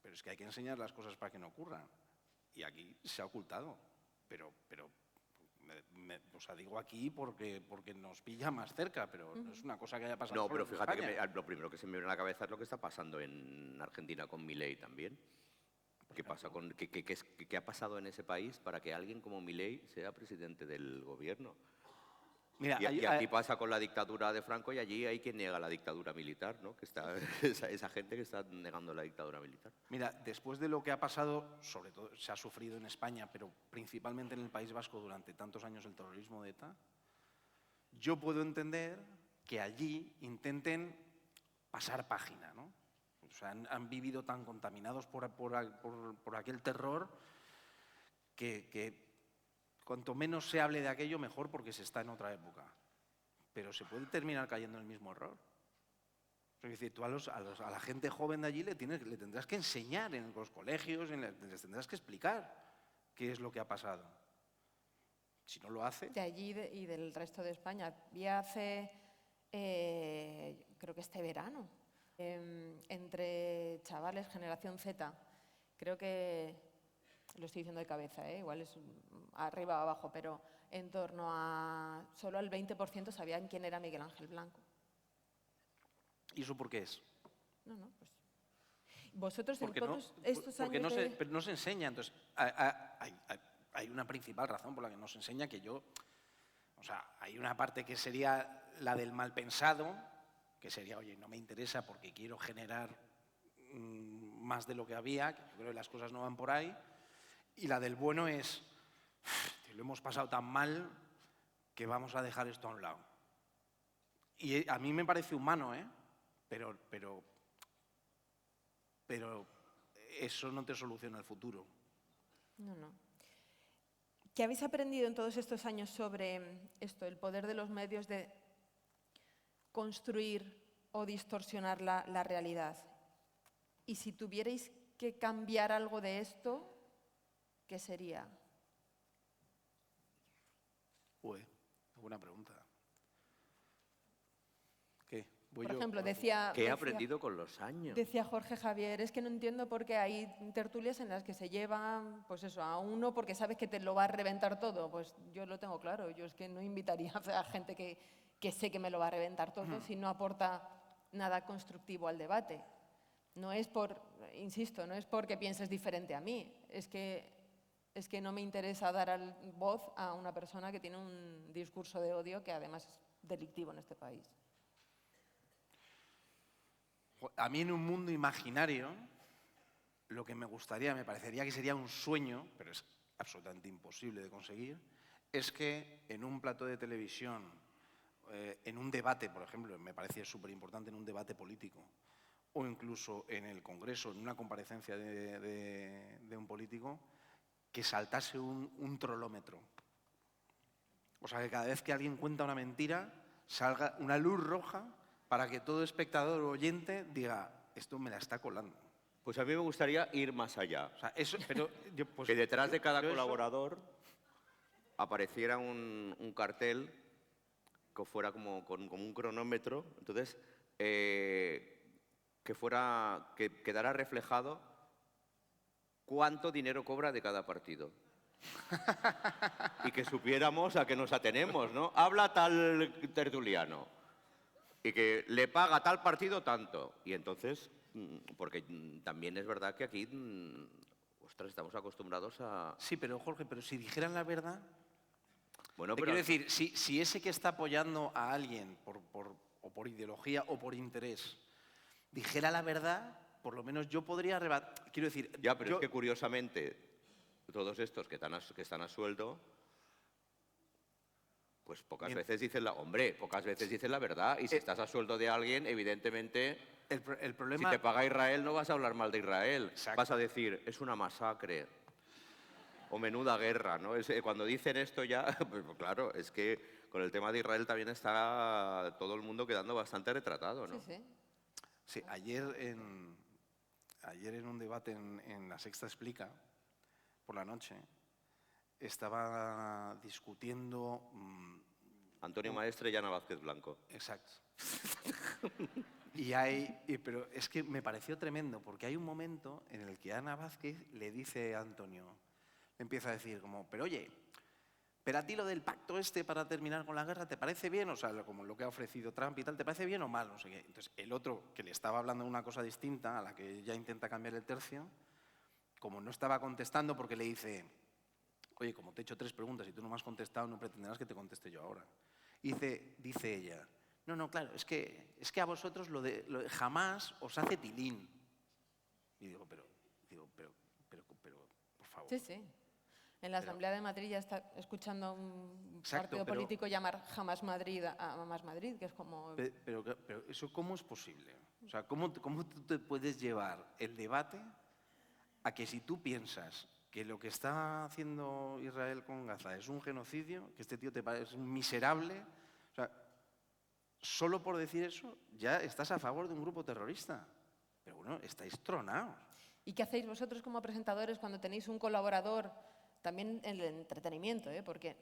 pero es que hay que enseñar las cosas para que no ocurran. Y aquí se ha ocultado, pero o sea, digo aquí porque nos pilla más cerca, pero no es una cosa que haya pasado No, solo pero en fíjate que España. lo primero que se me viene a la cabeza es lo que está pasando en Argentina con Milei también. ¿Qué ha pasado en ese país para que alguien como Milei sea presidente del gobierno? Mira, Y aquí pasa con la dictadura de Franco y allí hay quien niega la dictadura militar, ¿no? Que está, esa gente que está negando la dictadura militar. mira, después de lo que ha pasado, sobre todo se ha sufrido en España, pero principalmente en el País Vasco durante tantos años el terrorismo de ETA, yo puedo entender que allí intenten pasar página, ¿no? O sea, han vivido tan contaminados por aquel terror que cuanto menos se hable de aquello, mejor, porque se está en otra época. Pero se puede terminar cayendo en el mismo error. Es decir, tú a la gente joven de allí le tendrás que enseñar en los colegios, les tendrás que explicar qué es lo que ha pasado. Si no lo hace... De allí y del resto de España. Vi hace, creo que este verano, entre chavales, generación Z, creo que, lo estoy diciendo de cabeza, igual es arriba o abajo, pero en torno a solo el 20% sabían quién era Miguel Ángel Blanco. ¿Y eso por qué es? No, pues... Vosotros en Porque todos estos porque años pero no se enseña. Entonces, hay una principal razón por la que no se enseña, o sea, hay una parte que sería la del mal pensado, que sería, oye, no me interesa porque quiero generar más de lo que había, que yo creo que las cosas no van por ahí, y la del bueno es, lo hemos pasado tan mal que vamos a dejar esto a un lado. Y a mí me parece humano, pero eso no te soluciona el futuro. No. ¿Qué habéis aprendido en todos estos años sobre esto, el poder de los medios de construir o distorsionar la realidad? Y si tuvierais que cambiar algo de esto, ¿qué sería? Buena pregunta. ¿Qué? Por ejemplo, decía... ¿Qué he aprendido con los años? Decía Jorge Javier, es que no entiendo por qué hay tertulias en las que se llevan, pues eso, a uno porque sabes que te lo va a reventar todo. Pues yo lo tengo claro, yo es que no invitaría a gente que sé que me lo va a reventar todo si no aporta nada constructivo al debate. No es insisto, no es porque pienses diferente a mí, es que no me interesa dar voz a una persona que tiene un discurso de odio que además es delictivo en este país. A mí en un mundo imaginario, lo que me parecería que sería un sueño, pero es absolutamente imposible de conseguir, es que en un plató de televisión, en un debate, por ejemplo, me parece súper importante en un debate político, o incluso en el Congreso, en una comparecencia de un político, que saltase un trolómetro. O sea, que cada vez que alguien cuenta una mentira, salga una luz roja para que todo espectador o oyente diga, esto me la está colando. Pues a mí me gustaría ir más allá. O sea, Que detrás de cada colaborador apareciera un cartel que fuera como un cronómetro, entonces que quedara reflejado cuánto dinero cobra de cada partido. Y que supiéramos a qué nos atenemos, ¿no? Habla tal tertuliano y que le paga a tal partido tanto. Y entonces, porque también es verdad que aquí, ostras, estamos acostumbrados a... Sí, pero Jorge, pero si dijeran la verdad... Bueno, Te quiero decir, si ese que está apoyando a alguien o por ideología o por interés dijera la verdad, por lo menos yo podría rebatir. Quiero decir... Ya, pero es que curiosamente, todos estos que están a sueldo, pues pocas veces dicen la verdad. Y si estás a sueldo de alguien, evidentemente, el problema... si te paga Israel no vas a hablar mal de Israel. Exacto. Vas a decir, es una masacre o menuda guerra, ¿no? Cuando dicen esto ya, pues claro, es que con el tema de Israel también está todo el mundo quedando bastante retratado, ¿no? Sí. Sí, ayer en un debate en La Sexta Explica, por la noche, estaba discutiendo... Antonio Maestre y Ana Vázquez Blanco. Exacto. Pero es que me pareció tremendo, porque hay un momento en el que Ana Vázquez le dice a Antonio, le empieza a decir como, pero oye, pero a ti lo del pacto este para terminar con la guerra, ¿te parece bien? O sea, como lo que ha ofrecido Trump y tal, ¿te parece bien o mal? No sé qué. Entonces, el otro, que le estaba hablando de una cosa distinta, a la que ella intenta cambiar el tercio, como no estaba contestando, porque le dice, oye, como te he hecho 3 preguntas y tú no me has contestado, no pretenderás que te conteste yo ahora. Y dice ella, no, claro, es que a vosotros lo de jamás os hace tilín. Y digo, pero, por favor. Sí, sí. En la Asamblea de Madrid ya está escuchando a un Exacto, partido político llamar Jamás Madrid a Más Madrid, que es como... Pero ¿eso cómo es posible? O sea, ¿cómo tú te puedes llevar el debate a que si tú piensas que lo que está haciendo Israel con Gaza es un genocidio, que este tío te parece un miserable, o sea, solo por decir eso ya estás a favor de un grupo terrorista? Pero bueno, estáis tronados. ¿Y qué hacéis vosotros como presentadores cuando tenéis un colaborador, también en el entretenimiento, porque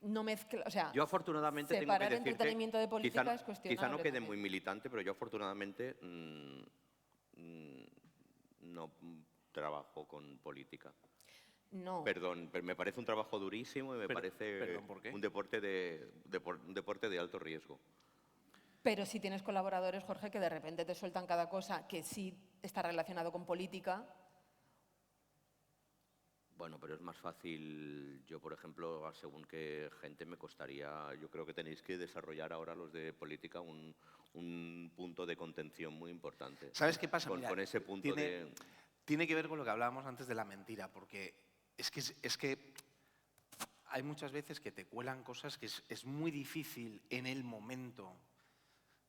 no mezcla, o sea, Yo afortunadamente tengo que separar decirte, entretenimiento de política es cuestionable quizá no quede también. muy militante, pero yo afortunadamente no trabajo con política. No. Perdón, pero me parece un trabajo durísimo y me parece perdón, ¿por qué? un deporte de alto riesgo. Pero si tienes colaboradores, Jorge, que de repente te sueltan cada cosa que sí está relacionado con política. Bueno, pero es más fácil. Yo, por ejemplo, según qué gente me costaría. Yo creo que tenéis que desarrollar ahora los de política un punto de contención muy importante. ¿Sabes qué pasa? Con Mira, ese punto tiene que ver con lo que hablábamos antes de la mentira, porque es que hay muchas veces que te cuelan cosas que es muy difícil en el momento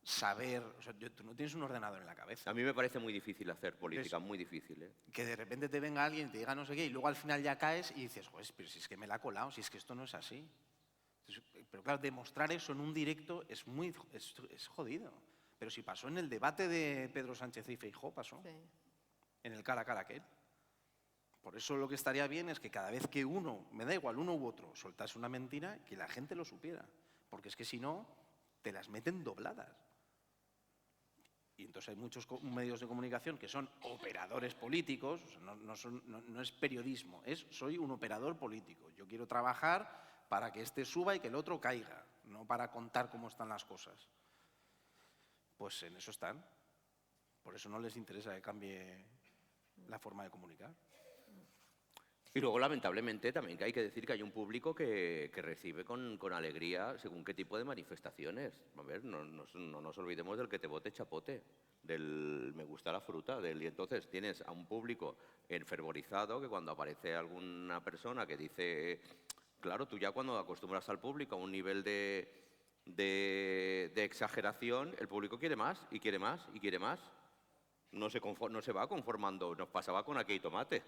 saber. O sea, tú no tienes un ordenador en la cabeza. A mí me parece muy difícil hacer política, muy difícil, ¿eh? Que de repente te venga alguien y te diga no sé qué, y luego al final ya caes y dices, joder, pero si es que me la ha colado, si es que esto no es así. Entonces, pero claro, demostrar eso en un directo es jodido. Pero si pasó en el debate de Pedro Sánchez y Feijóo, pasó. Sí. En el cara a cara aquel. Por eso lo que estaría bien es que cada vez que uno, me da igual, uno u otro, soltase una mentira, que la gente lo supiera. Porque es que si no, te las meten dobladas. Y entonces hay muchos medios de comunicación que son operadores políticos, o sea, no es periodismo, soy un operador político. Yo quiero trabajar para que este suba y que el otro caiga, no para contar cómo están las cosas. Pues en eso están. Por eso no les interesa que cambie la forma de comunicar. Y luego, lamentablemente, también que hay que decir que hay un público que recibe con alegría según qué tipo de manifestaciones. A ver, no nos olvidemos del que te bote chapote, del me gusta la fruta, y entonces tienes a un público enfervorizado que cuando aparece alguna persona que dice... Claro, tú ya cuando acostumbras al público a un nivel de exageración, el público quiere más, y quiere más, y quiere más. No se va conformando, nos pasaba con Aquí hay tomate.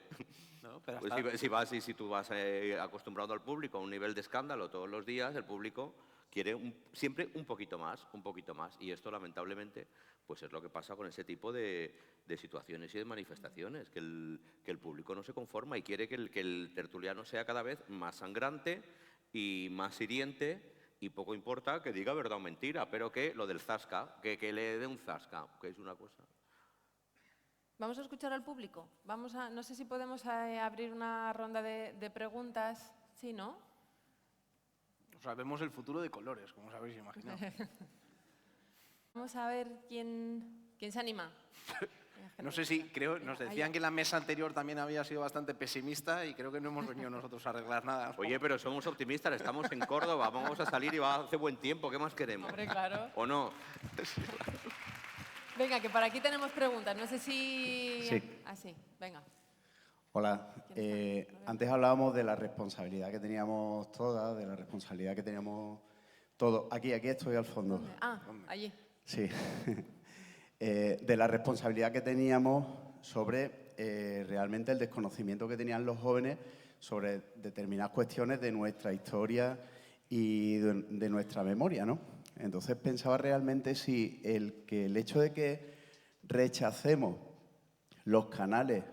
No, pero Pues si tú vas acostumbrado al público a un nivel de escándalo todos los días, el público quiere siempre un poquito más, un poquito más. Y esto, lamentablemente, pues es lo que pasa con ese tipo de situaciones y de manifestaciones, que el público no se conforma y quiere que el tertuliano sea cada vez más sangrante y más hiriente, y poco importa que diga verdad o mentira, pero que lo del zasca, que le dé un zasca, que es una cosa... Vamos a escuchar al público. No sé si podemos abrir una ronda de preguntas. Sí, ¿no? O sea, vemos el futuro de colores, como os habéis imaginado. Vamos a ver quién se anima. No sé si, nos decían que la mesa anterior también había sido bastante pesimista y creo que no hemos venido nosotros a arreglar nada. Oye, pero somos optimistas, estamos en Córdoba, vamos a salir y va a hacer buen tiempo, ¿qué más queremos? Hombre, claro. ¿O no? Venga, que por aquí tenemos preguntas. No sé si... Sí. Ah, sí. Venga. Hola. Antes hablábamos de la responsabilidad que teníamos todas, de la responsabilidad que teníamos todos. Aquí estoy al fondo. Ah, allí. Sí. De la responsabilidad que teníamos sobre realmente el desconocimiento que tenían los jóvenes sobre determinadas cuestiones de nuestra historia y de nuestra memoria, ¿no? Entonces pensaba realmente si el hecho de que rechacemos los canales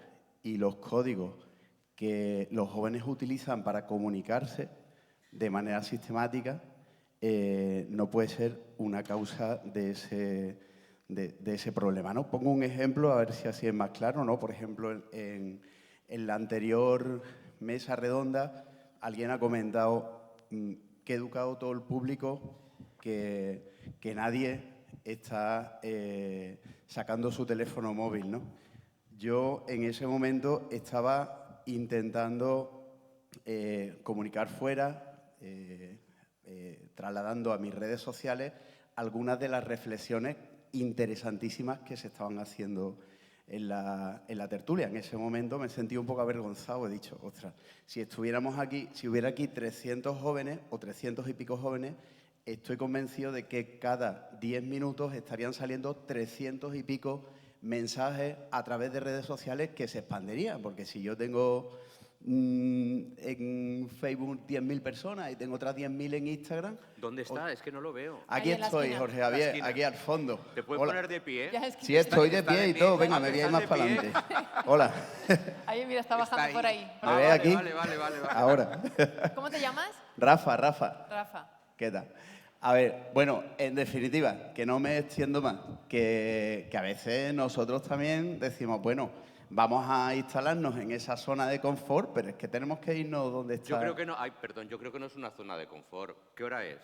y los códigos que los jóvenes utilizan para comunicarse de manera sistemática no puede ser una causa de de ese problema, ¿no? Pongo un ejemplo, a ver si así es más claro, ¿no? Por ejemplo, en la anterior mesa redonda, alguien ha comentado que ha educado todo el público que nadie está sacando su teléfono móvil, ¿no? Yo en ese momento estaba intentando comunicar fuera, trasladando a mis redes sociales algunas de las reflexiones interesantísimas que se estaban haciendo en la tertulia. En ese momento me sentí un poco avergonzado, he dicho, ostras, si estuviéramos aquí, si hubiera aquí 300 jóvenes o 300 y pico jóvenes, estoy convencido de que cada 10 minutos estarían saliendo 300 y pico mensajes a través de redes sociales que se expanderían, porque si yo tengo en Facebook 10.000 personas y tengo otras 10.000 en Instagram... ¿Dónde está? Es que no lo veo. Aquí Ahí en la estoy, esquina. Jorge En la Javier, esquina. aquí al fondo. ¿Te puedes Hola. poner de pie? Ya es que Sí, estoy de está pie de y pie, todo. está Venga, de me voy a ir pie. más para adelante. Hola. ahí, mira, está bajando ahí. por ahí. ¿Me Ah, ves vale, aquí? Vale. Ahora. ¿Cómo te llamas? Rafa. Rafa. ¿Qué tal? A ver, bueno, en definitiva, que no me extiendo más, que a veces nosotros también decimos, bueno, vamos a instalarnos en esa zona de confort, pero es que tenemos que irnos donde está... Yo creo que no, ay, perdón, yo creo que no es una zona de confort. ¿Qué hora es?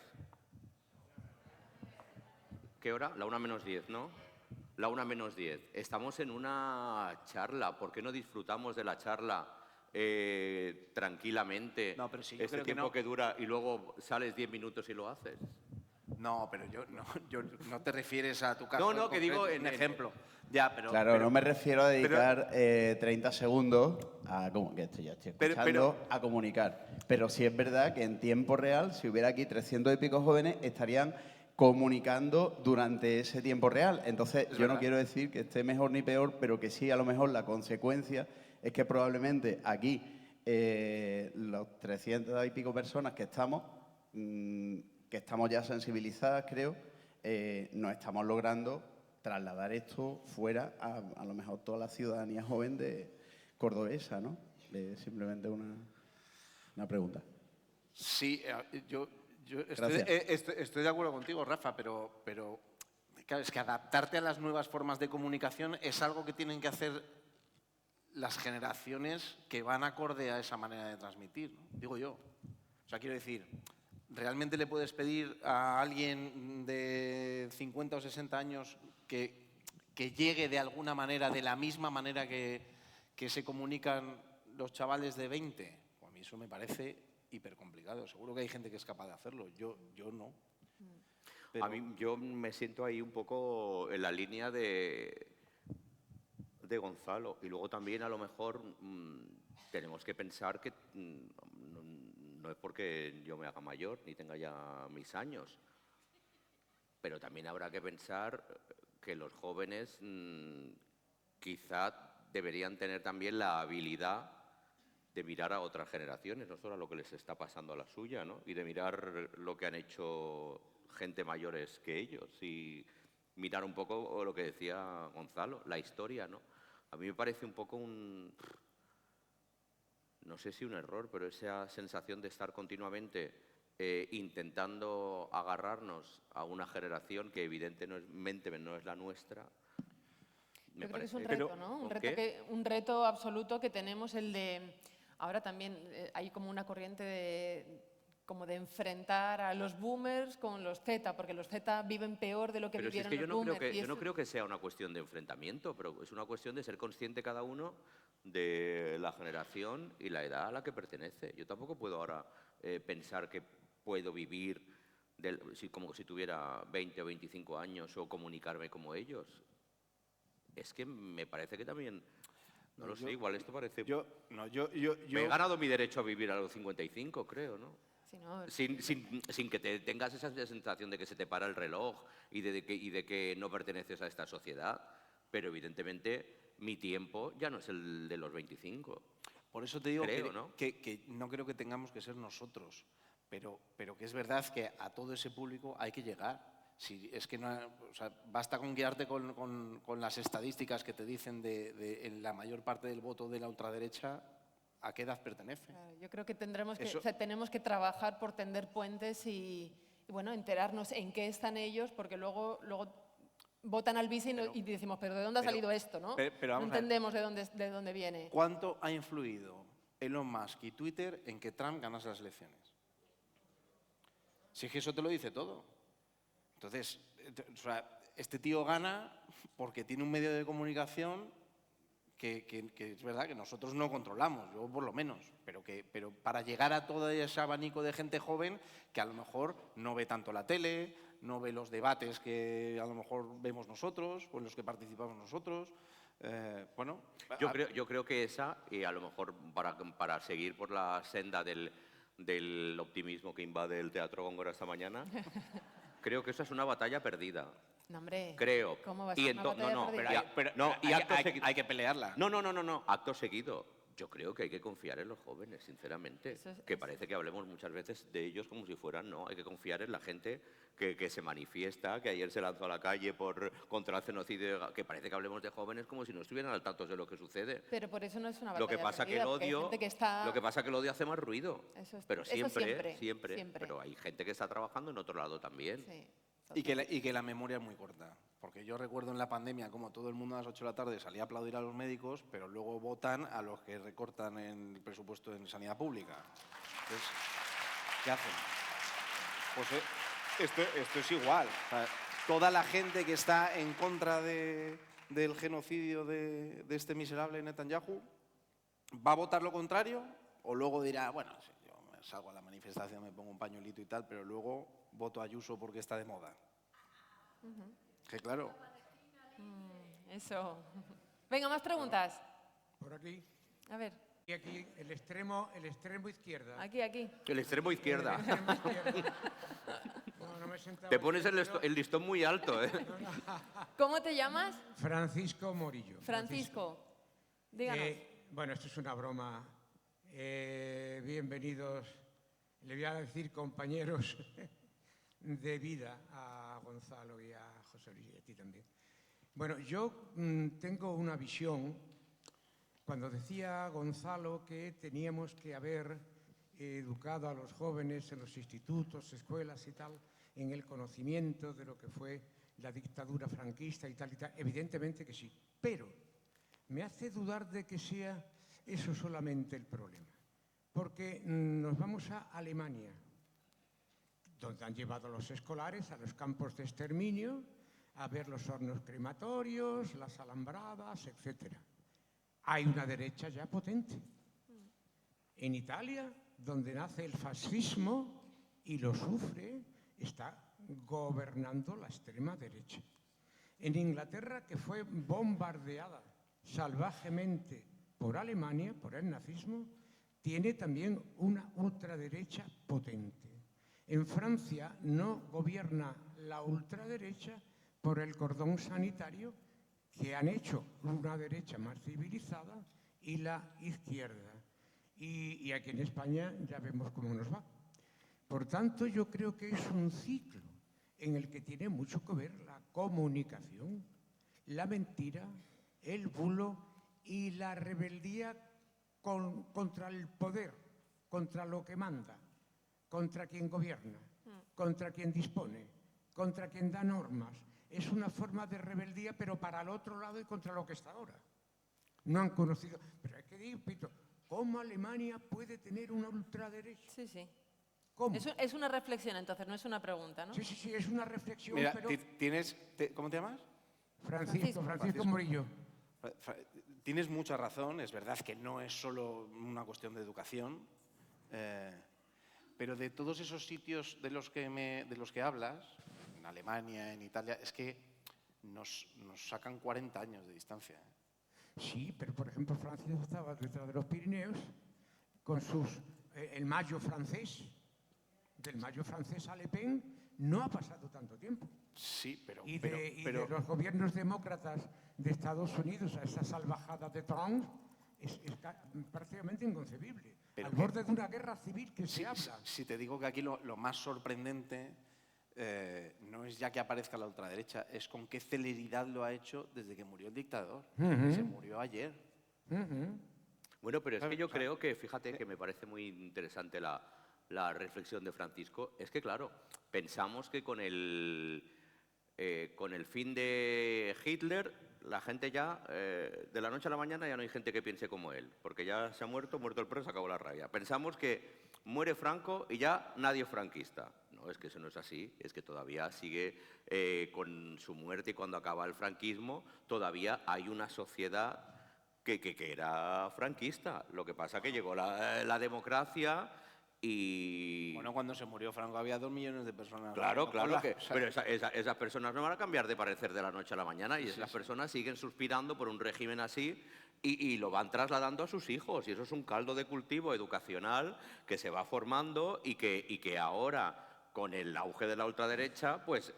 ¿Qué hora? La 1:10, ¿no? La 1:10. Estamos en una charla. ¿Por qué no disfrutamos de la charla tranquilamente? No, pero sí, yo este creo que tiempo no. que dura y luego sales 10 minutos y lo haces. No, pero yo no te refieres a tu caso. No, en que digo concreto, en un ejemplo. Ya, pero... Claro, pero- no me refiero a dedicar 30 segundos a que estoy Pero- escuchando, a comunicar. Pero sí es verdad que en tiempo real, si hubiera aquí 300 y pico jóvenes, estarían comunicando durante ese tiempo real. Entonces, yo no verdad. quiero decir que esté mejor ni peor, pero que sí, a lo mejor la consecuencia es que probablemente aquí los 300 y pico personas que estamos ya sensibilizadas, creo, no estamos logrando trasladar esto fuera a lo mejor toda la ciudadanía joven de cordobesa, ¿no? Simplemente una pregunta. Sí, yo Gracias. estoy de acuerdo contigo, Rafa, pero claro, es que adaptarte a las nuevas formas de comunicación es algo que tienen que hacer las generaciones que van acorde a esa manera de transmitir, ¿no? Digo yo. O sea, quiero decir, ¿realmente le puedes pedir a alguien de 50 o 60 años que llegue de alguna manera, de la misma manera que se comunican los chavales de 20? Pues a mí eso me parece hipercomplicado. Seguro que hay gente que es capaz de hacerlo. Yo no. A mí, yo me siento ahí un poco en la línea de Gonzalo. Y luego también, a lo mejor, tenemos que pensar que no es porque yo me haga mayor ni tenga ya mis años, pero también habrá que pensar que los jóvenes quizá deberían tener también la habilidad de mirar a otras generaciones, no solo a lo que les está pasando a la suya, ¿no? Y de mirar lo que han hecho gente mayores que ellos y mirar un poco lo que decía Gonzalo, la historia, ¿no? A mí me parece un poco no sé si un error, pero esa sensación de estar continuamente intentando agarrarnos a una generación que evidentemente no es la nuestra. Yo creo que es un Pero, reto, ¿no? ¿qué? Un reto absoluto que tenemos, el de... Ahora también hay como una corriente como de enfrentar a los boomers con los Z, porque los Z viven peor de lo que Pero si es vivieron que los boomers. yo no creo que sea una cuestión de enfrentamiento, pero es una cuestión de ser consciente cada uno de la generación y la edad a la que pertenece. Yo tampoco puedo ahora pensar que puedo vivir como si tuviera 20 o 25 años o comunicarme como ellos. Es que me parece que también... No lo sé, igual esto parece... Me he ganado mi derecho a vivir a los 55, creo, ¿no? Sí, ¿no? Sin que tengas esa sensación de que se te para el reloj y de que no perteneces a esta sociedad, pero evidentemente mi tiempo ya no es el de los 25. Por eso te digo Creo, ¿no? que no creo que tengamos que ser nosotros, pero que es verdad que a todo ese público hay que llegar. Si es que no, o sea, basta con guiarte con las estadísticas que te dicen en la mayor parte del voto de la ultraderecha a qué edad pertenece. Claro, yo creo que Eso- tenemos que trabajar por tender puentes y, bueno, enterarnos en qué están ellos, porque luego votan al bis y decimos, pero ¿de dónde ha salido esto? ¿no? pero No vamos a ver. entendemos de dónde viene. ¿Cuánto ha influido Elon Musk y Twitter en que Trump ganase las elecciones? Si es que eso te lo dice todo. Entonces, o sea, este tío gana porque tiene un medio de comunicación que es verdad que nosotros no controlamos, yo por lo menos, pero para llegar a todo ese abanico de gente joven que a lo mejor no ve tanto la tele, no ve los debates que a lo mejor vemos nosotros o en los que participamos nosotros. Bueno, Yo creo que esa, y a lo mejor para seguir por la senda del optimismo que invade el Teatro Góngora esta mañana, creo que esa es una batalla perdida. No, hombre, Creo. ¿cómo va a ser una batalla perdida? y acto seguido hay que pelearla. No, acto seguido. Yo creo que hay que confiar en los jóvenes, sinceramente. Que parece que hablemos muchas veces de ellos como si fueran, no. Hay que confiar en la gente que se manifiesta, que ayer se lanzó a la calle contra el genocidio, que parece que hablemos de jóvenes como si no estuvieran al tanto de lo que sucede. Pero por eso no es una batalla Lo que pasa perdida, porque hay gente que está... lo que pasa que el odio hace más ruido. Pero eso siempre. siempre. Pero hay gente que está trabajando en otro lado también. Sí, Y que la memoria es muy corta. Porque yo recuerdo en la pandemia como todo el mundo a las 8 de la tarde salía a aplaudir a los médicos, pero luego votan a los que recortan el presupuesto en sanidad pública. Entonces, ¿qué hacen? Pues esto es igual. O sea, toda la gente que está en contra del genocidio de este miserable Netanyahu va a votar lo contrario o luego dirá, bueno, sí, yo me salgo a la manifestación, me pongo un pañuelito y tal, pero luego voto a Ayuso porque está de moda. Que claro. Eso. Venga, más preguntas. Por aquí. A ver, Y aquí, el extremo izquierda. aquí. El extremo izquierda. El extremo izquierda. No me he sentado Te pones izquierdo. el listón muy alto, ¿eh? ¿Cómo te llamas? Francisco Morillo. Francisco. Díganos. Bueno, esto es una broma. Bienvenidos, le voy a decir compañeros de vida a Gonzalo y a José Luis y a ti también. Bueno, yo tengo una visión, cuando decía Gonzalo que teníamos que haber educado a los jóvenes en los institutos, escuelas y tal, en el conocimiento de lo que fue la dictadura franquista y tal, evidentemente que sí, pero me hace dudar de que sea eso solamente el problema, porque nos vamos a Alemania, donde han llevado a los escolares a los campos de exterminio, a ver los hornos crematorios, las alambradas, etc. Hay una derecha ya potente. En Italia, donde nace el fascismo y lo sufre, está gobernando la extrema derecha. En Inglaterra, que fue bombardeada salvajemente por Alemania, por el nazismo, tiene también una ultraderecha potente. En Francia no gobierna la ultraderecha por el cordón sanitario que han hecho una derecha más civilizada y la izquierda. Y aquí en España ya vemos cómo nos va. Por tanto, yo creo que es un ciclo en el que tiene mucho que ver la comunicación, la mentira, el bulo y la rebeldía contra el poder, contra lo que manda, contra quien gobierna, contra quien dispone, contra quien da normas. Es una forma de rebeldía, pero para el otro lado y contra lo que está ahora. No han conocido. Pero hay que decir, Pito, ¿cómo Alemania puede tener una ultraderecha? Sí, sí. ¿Cómo? Es una reflexión, entonces, no es una pregunta, ¿no? Sí, es una reflexión, Mira, pero... ¿cómo te llamas? Francisco Morillo. Tienes mucha razón, es verdad que no es solo una cuestión de educación, pero de todos esos sitios de los que hablas, en Alemania, en Italia, es que nos sacan 40 años de distancia. Sí, pero por ejemplo Francia estaba detrás de los Pirineos con el Mayo francés. Del Mayo francés a Le Pen no ha pasado tanto tiempo. Sí, pero... Y de los gobiernos demócratas de Estados Unidos a esa salvajada de Trump es prácticamente inconcebible. Al borde de una guerra civil que se habla. Si te digo que aquí lo más sorprendente no es ya que aparezca la ultraderecha, es con qué celeridad lo ha hecho desde que murió el dictador. Se murió ayer. Bueno, pero es que yo creo que, fíjate, que me parece muy interesante la reflexión de Francisco. Es que, claro, pensamos que con Con el fin de Hitler, la gente ya, de la noche a la mañana, ya no hay gente que piense como él, porque ya se ha muerto el perro, se acabó la rabia. Pensamos que muere Franco y ya nadie es franquista. No, es que eso no es así, es que todavía sigue con su muerte y cuando acaba el franquismo, todavía hay una sociedad que era franquista. Lo que pasa que llegó la democracia y... Bueno, cuando se murió Franco había 2 millones de personas. Claro, claro, O sea, pero esas personas no van a cambiar de parecer de la noche a la mañana y esas personas siguen suspirando por un régimen así y lo van trasladando a sus hijos. Y eso es un caldo de cultivo educacional que se va formando y que ahora, con el auge de la ultraderecha, pues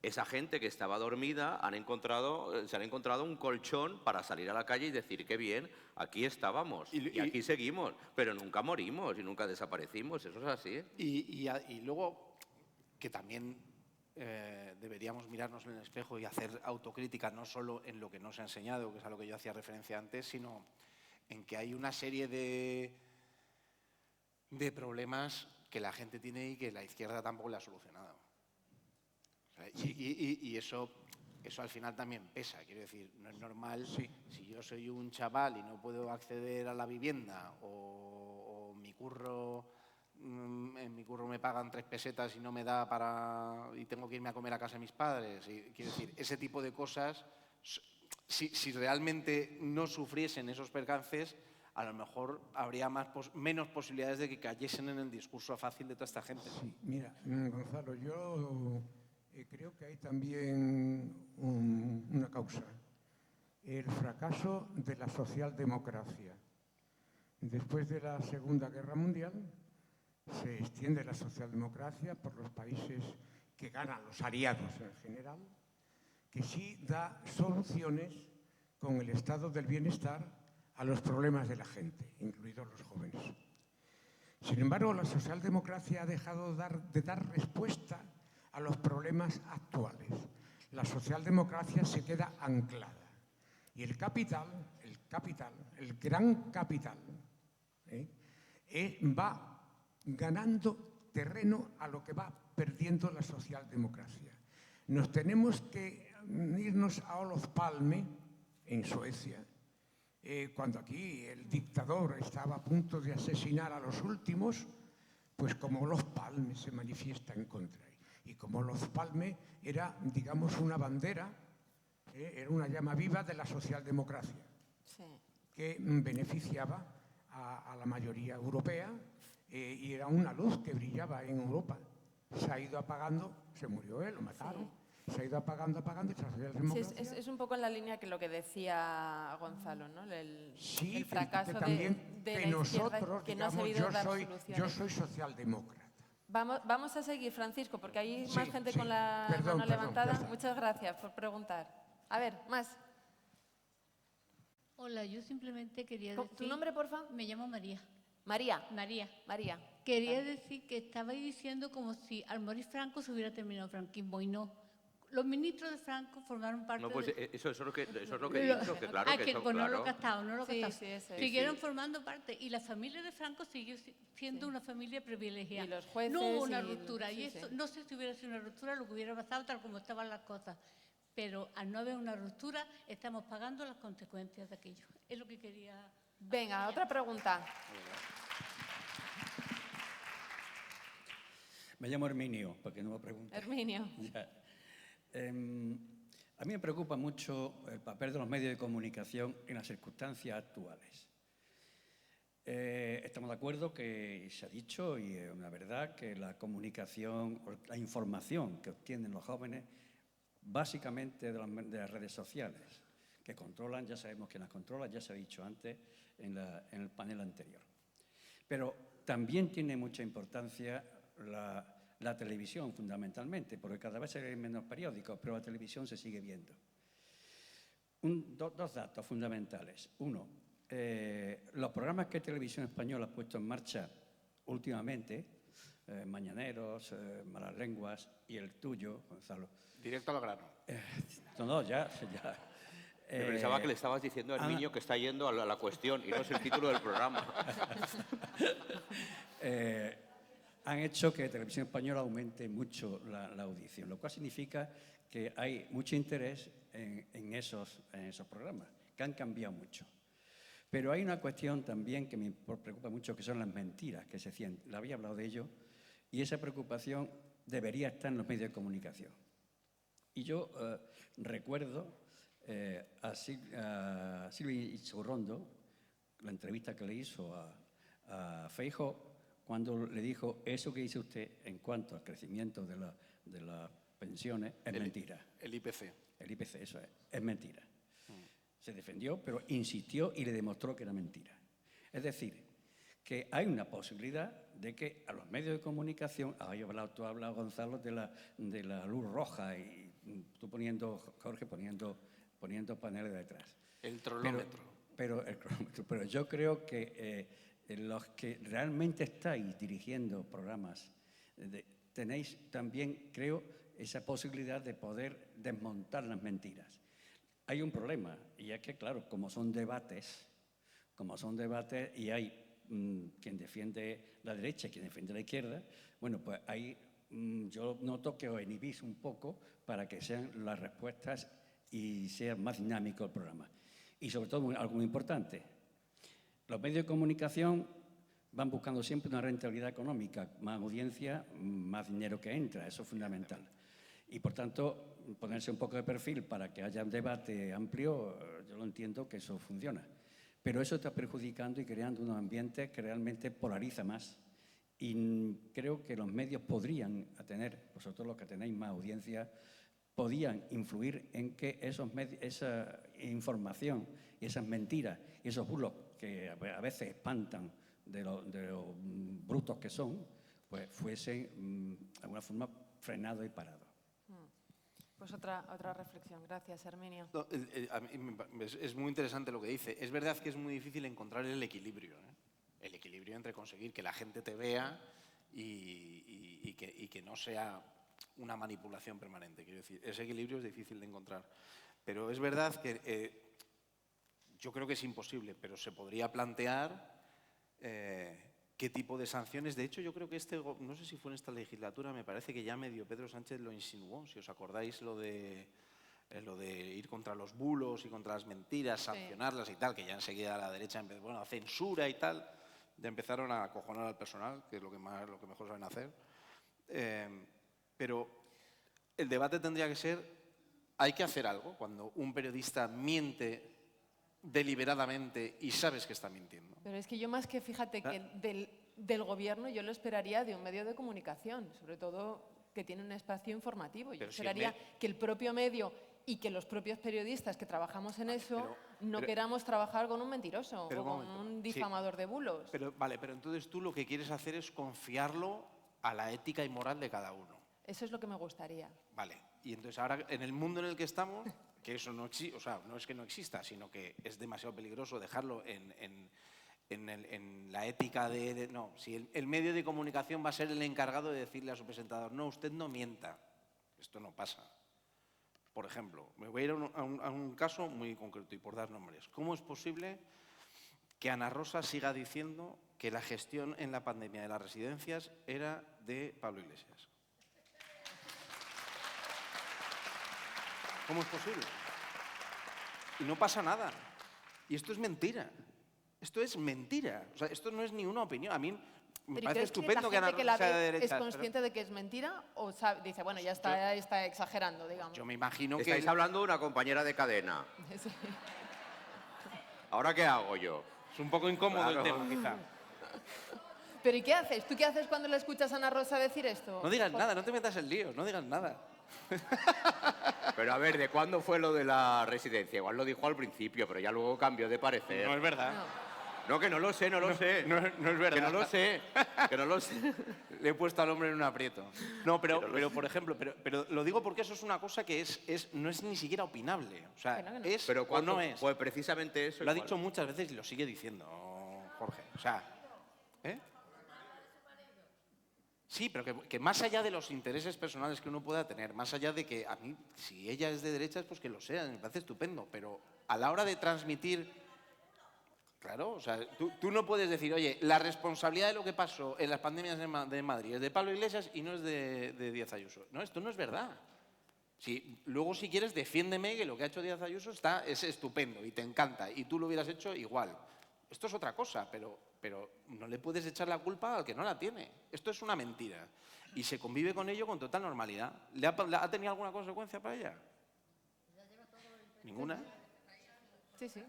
esa gente que estaba dormida se han encontrado un colchón para salir a la calle y decir que bien, aquí estábamos y aquí seguimos, pero nunca morimos y nunca desaparecimos, eso es así. Y luego, que también deberíamos mirarnos en el espejo y hacer autocrítica, no solo en lo que nos ha enseñado, que es a lo que yo hacía referencia antes, sino en que hay una serie de problemas que la gente tiene y que la izquierda tampoco le ha solucionado. Y eso al final también pesa. Quiero decir, no es normal si yo soy un chaval y no puedo acceder a la vivienda o en mi curro me pagan 3 pesetas y no me da y tengo que irme a comer a casa de mis padres. Quiero decir, ese tipo de cosas, si realmente no sufriesen esos percances, a lo mejor habría menos posibilidades de que cayesen en el discurso fácil de toda esta gente. Sí, mira, Gonzalo, yo creo que hay también una causa, el fracaso de la socialdemocracia. Después de la Segunda Guerra Mundial se extiende la socialdemocracia por los países que ganan, los aliados en general, que sí da soluciones con el estado del bienestar a los problemas de la gente, incluidos los jóvenes. Sin embargo, la socialdemocracia ha dejado de dar respuesta a los problemas actuales. La socialdemocracia se queda anclada. Y el gran capital, va ganando terreno a lo que va perdiendo la socialdemocracia. Nos tenemos que irnos a Olof Palme, en Suecia, cuando aquí el dictador estaba a punto de asesinar a los últimos, pues como Olof Palme se manifiesta en contra. Y como Olof Palme era, digamos, una bandera, era una llama viva de la socialdemocracia, que beneficiaba a la mayoría europea y era una luz que brillaba en Europa. Se ha ido apagando, se murió él, lo mataron. Se ha ido apagando y la socialdemocracia... Sí, es un poco en la línea que lo que decía Gonzalo, ¿no? El fracaso también de que la nosotros, izquierda, que no ha digamos, sabido dar soluciones. yo soy socialdemócrata. Vamos a seguir, Francisco, porque hay más gente con la mano levantada. Muchas gracias por preguntar. A ver, más. Hola, yo simplemente quería decir... ¿Tu nombre, por favor? Me llamo María. María. María. Quería decir que estabais diciendo como si al morir Franco se hubiera terminado el franquismo y no. Los ministros de Franco formaron parte No, pues de... eso es lo que he dicho, que claro que eso, pues claro. no lo he captado, Sí, eso es. Siguieron formando parte y la familia de Franco siguió siendo una familia privilegiada. Y los jueces no hubo una y- ruptura y eso, no sé si hubiera sido una ruptura lo que hubiera pasado tal como estaban las cosas. Pero al no haber una ruptura estamos pagando las consecuencias de aquello. Es lo que quería... Venga, otra pregunta. Me llamo Herminio, para que no me pregunten. Herminio. Ya. A mí me preocupa mucho el papel de los medios de comunicación en las circunstancias actuales. Estamos de acuerdo que se ha dicho, y es una verdad, que la comunicación, la información que obtienen los jóvenes, básicamente de las redes sociales, que controlan, ya sabemos quién las controla, ya se ha dicho antes en el panel anterior. Pero también tiene mucha importancia la televisión, fundamentalmente, porque cada vez se ven menos periódicos, pero la televisión se sigue viendo. Dos datos fundamentales. Uno, los programas que Televisión Española ha puesto en marcha últimamente, Mañaneros, Malas Lenguas y el tuyo, Gonzalo. Directo al grano. No, ya. Me pensaba que le estabas diciendo al niño que está yendo a la cuestión y no es el título del programa. han hecho que Televisión Española aumente mucho la audición, lo cual significa que hay mucho interés en esos programas, que han cambiado mucho. Pero hay una cuestión también que me preocupa mucho, que son las mentiras que se decían. Le había hablado de ello, y esa preocupación debería estar en los medios de comunicación. Y yo recuerdo a Silvia Iturralde, la entrevista que le hizo a Feijóo, cuando le dijo: eso que dice usted en cuanto al crecimiento de las pensiones es mentira. El IPC. El IPC, eso es mentira. Se defendió, pero insistió y le demostró que era mentira. Es decir, que hay una posibilidad de que a los medios de comunicación, tú has hablado, Gonzalo, de la luz roja, y tú Jorge, poniendo paneles detrás. El trolómetro. Pero yo creo que los que realmente estáis dirigiendo programas, tenéis también, creo, esa posibilidad de poder desmontar las mentiras. Hay un problema, y es que, claro, como son debates y hay quien defiende la derecha y quien defiende la izquierda, bueno, pues ahí yo noto que os inhibís un poco para que sean las respuestas y sea más dinámico el programa. Y sobre todo, algo muy importante, los medios de comunicación van buscando siempre una rentabilidad económica, más audiencia, más dinero que entra, eso es fundamental. Y, por tanto, ponerse un poco de perfil para que haya un debate amplio, yo lo entiendo que eso funciona. Pero eso está perjudicando y creando unos ambientes que realmente polariza más. Y creo que los medios podrían tener, vosotros los que tenéis más audiencia, podían influir en que esa información y esas mentiras y esos bulos que a veces espantan de lo brutos que son, pues fuesen de alguna forma frenados y parados. Pues otra reflexión. Gracias, Herminio. No, a mí es muy interesante lo que dice. Es verdad que es muy difícil encontrar el equilibrio, ¿eh? El equilibrio entre conseguir que la gente te vea y que no sea una manipulación permanente. Quiero decir, ese equilibrio es difícil de encontrar. Pero es verdad que yo creo que es imposible, pero se podría plantear qué tipo de sanciones. De hecho, yo creo que no sé si fue en esta legislatura, me parece que ya medio Pedro Sánchez lo insinuó, si os acordáis, lo de ir contra los bulos y contra las mentiras, sancionarlas y tal, que ya enseguida la derecha empezó, bueno, censura y tal, ya empezaron a acojonar al personal, que es lo que mejor saben hacer. Pero el debate tendría que ser, hay que hacer algo cuando un periodista miente deliberadamente y sabes que está mintiendo. Pero es que yo más que, fíjate, que del gobierno yo lo esperaría de un medio de comunicación, sobre todo que tiene un espacio informativo. Yo esperaría que el propio medio y que los propios periodistas que trabajamos en eso no queramos trabajar con un mentiroso o con un difamador de bulos. Pero entonces tú lo que quieres hacer es confiarlo a la ética y moral de cada uno. Eso es lo que me gustaría. Vale, y entonces ahora en el mundo en el que estamos, que eso no existe, o sea, no es que no exista, sino que es demasiado peligroso dejarlo en la ética de... No, si el medio de comunicación va a ser el encargado de decirle a su presentador, no, usted no mienta, esto no pasa. Por ejemplo, me voy a ir a un caso muy concreto y por dar nombres. ¿Cómo es posible que Ana Rosa siga diciendo que la gestión en la pandemia de las residencias era de Pablo Iglesias? ¿Cómo es posible? Y no pasa nada. Y esto es mentira. Esto es mentira. O sea, esto no es ni una opinión. A mí me parece estupendo que Ana Rosa sea de derechas. ¿Es consciente de que es mentira o dice, bueno, ya está exagerando, digamos? Yo me imagino que... Estáis hablando de una compañera de cadena. Sí. ¿Ahora qué hago yo? Es un poco incómodo el tema, quizá. ¿Pero y qué haces? ¿Tú qué haces cuando le escuchas a Ana Rosa decir esto? No digas nada, no te metas en líos, no digas nada. Pero a ver, ¿de cuándo fue lo de la residencia? Igual lo dijo al principio, pero ya luego cambió de parecer. No es verdad. No, que no lo sé, no lo sé. No es verdad. Que no lo sé, que no lo sé. Le he puesto al hombre en un aprieto. No, pero por ejemplo, pero lo digo porque eso es una cosa que no es ni siquiera opinable. O sea, es pero o no es. Pues precisamente eso. Lo ha dicho muchas veces y lo sigue diciendo, Jorge. O sea, sí, pero que más allá de los intereses personales que uno pueda tener, más allá de que a mí, si ella es de derechas, pues que lo sea, me parece estupendo, pero a la hora de transmitir Claro, o sea, tú no puedes decir, oye, la responsabilidad de lo que pasó en las pandemias de Madrid es de Pablo Iglesias y no es de Díaz Ayuso. No, esto no es verdad. Sí, luego, si quieres, defiéndeme que lo que ha hecho Díaz Ayuso es estupendo y te encanta y tú lo hubieras hecho igual. Esto es otra cosa, pero no le puedes echar la culpa al que no la tiene. Esto es una mentira y se convive con ello con total normalidad. ¿Ha tenido alguna consecuencia para ella? ¿Ninguna? Sí, sí.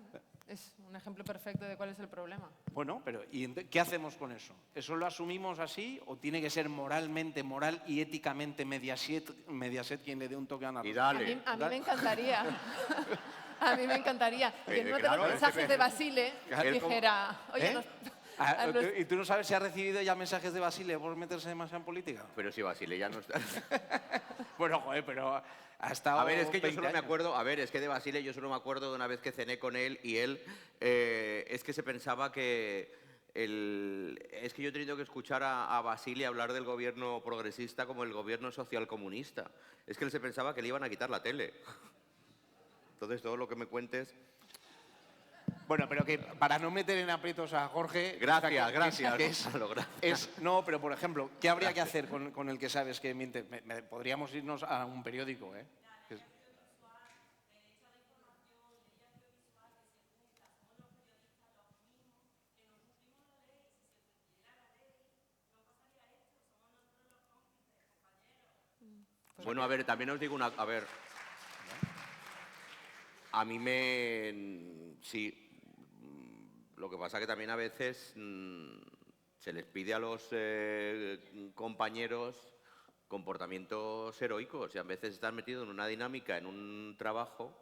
Es un ejemplo perfecto de cuál es el problema. Bueno, pero ¿qué hacemos con eso? ¿Eso lo asumimos así o tiene que ser moralmente, moral y éticamente Mediaset quien le dé un toque a Ana Y Rosa? dale. A mí me encantaría. A mí me encantaría que en uno de claro, los mensajes de Basile Claro, dijera, oye, ¿Eh? a los- ¿Y tú no sabes si ha recibido ya mensajes de Basile por meterse demasiado en política? Pero si Basile ya no está. Bueno, joder, pero ha estado A ver, es que yo 20 solo me años. acuerdo, a ver, es que de Basile yo solo me acuerdo de una vez que cené con él y él es que se pensaba que es que yo he tenido que escuchar a Basile hablar del gobierno progresista como el gobierno socialcomunista. Es que él se pensaba que le iban a quitar la tele. Entonces todo lo que me cuentes. Bueno, pero que para no meter en aprietos a Jorge... Gracias, gracias. Gonzalo, gracias. No, pero por ejemplo, ¿qué habría que hacer con el que sabes que miente? Podríamos irnos a un periódico, ¿eh? Bueno, a ver, también os digo una... A ver, a mí me... Sí, lo que pasa que también a veces se les pide a los compañeros comportamientos heroicos y a veces están metidos en una dinámica, en un trabajo...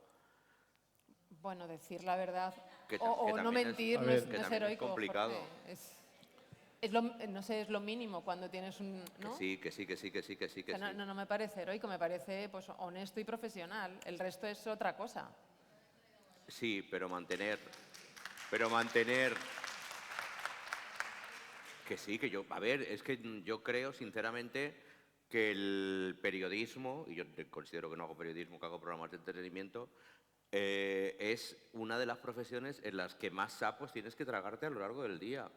Bueno, decir la verdad Que o no también mentir A no es, ver, no es también es heroico. complicado. Jorge. Es lo, no sé, es lo mínimo cuando tienes un... ¿no? Que sí. O sea, no me parece heroico, me parece pues, honesto y profesional. El resto es otra cosa. Sí, pero mantener... Que sí, que yo... A ver, es que yo creo sinceramente que el periodismo, y yo considero que no hago periodismo, que hago programas de entretenimiento, es una de las profesiones en las que más sapos tienes que tragarte a lo largo del día,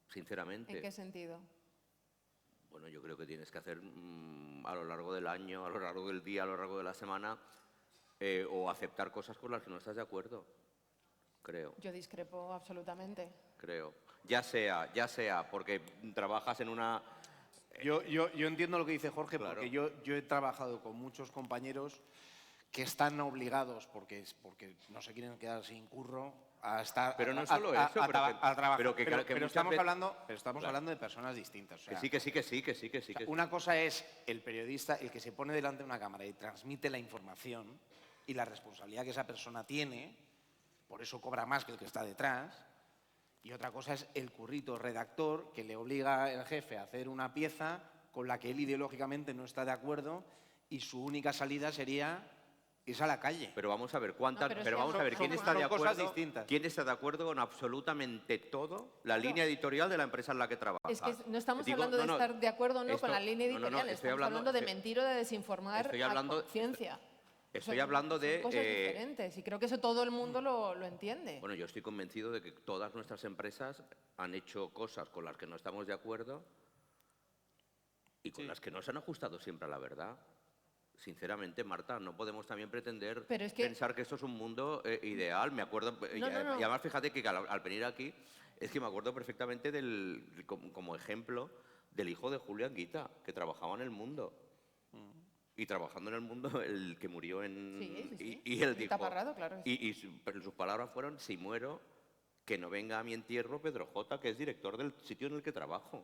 sinceramente. ¿En qué sentido? Bueno, yo creo que tienes que hacer a lo largo del año, a lo largo del día, a lo largo de la semana, o aceptar cosas con las que no estás de acuerdo. Creo, Yo discrepo absolutamente. creo. Ya sea porque trabajas en una... Yo entiendo lo que dice Jorge, Claro. porque yo he trabajado con muchos compañeros que están obligados, porque no se quieren quedar sin curro, a estar Pero no a- solo a- eso, a pero traba- que- a trabajar. pero que Pero muchas estamos veces- hablando Claro. hablando de personas distintas. O sea, Que sí. una cosa es el periodista, el que se pone delante de una cámara y transmite la información y la responsabilidad que esa persona tiene, por eso cobra más que el que está detrás. Y otra cosa es el currito redactor que le obliga el jefe a hacer una pieza con la que él ideológicamente no está de acuerdo y su única salida sería irse a la calle. Pero vamos a ver cuántas, No, pero pero sí, vamos a ver son- quién está son de cosas acuerdo, distintas. quién está de acuerdo con absolutamente todo la línea editorial de la empresa en la que trabaja. Es que no estamos Digo, hablando de no, estar de acuerdo o no esto- con la línea no, no, editorial, estoy estamos hablando de mentir o de desinformar estoy a hablando- conciencia. Estoy hablando de... Son cosas diferentes y creo que eso todo el mundo lo entiende. Bueno, yo estoy convencido de que todas nuestras empresas han hecho cosas con las que no estamos de acuerdo y con las que no se han ajustado siempre a la verdad. Sinceramente, Marta, no podemos también pretender Pero es que- pensar que esto es un mundo ideal. Me acuerdo, y no. además fíjate que al venir aquí, es que me acuerdo perfectamente como ejemplo del hijo de Julián Guita, que trabajaba en El Mundo. Y trabajando en El Mundo, el que murió en... Sí. Y él Guita dijo... Parrado, claro que sí. Pero sus palabras fueron, si muero, que no venga a mi entierro Pedro J., que es director del sitio en el que trabajo.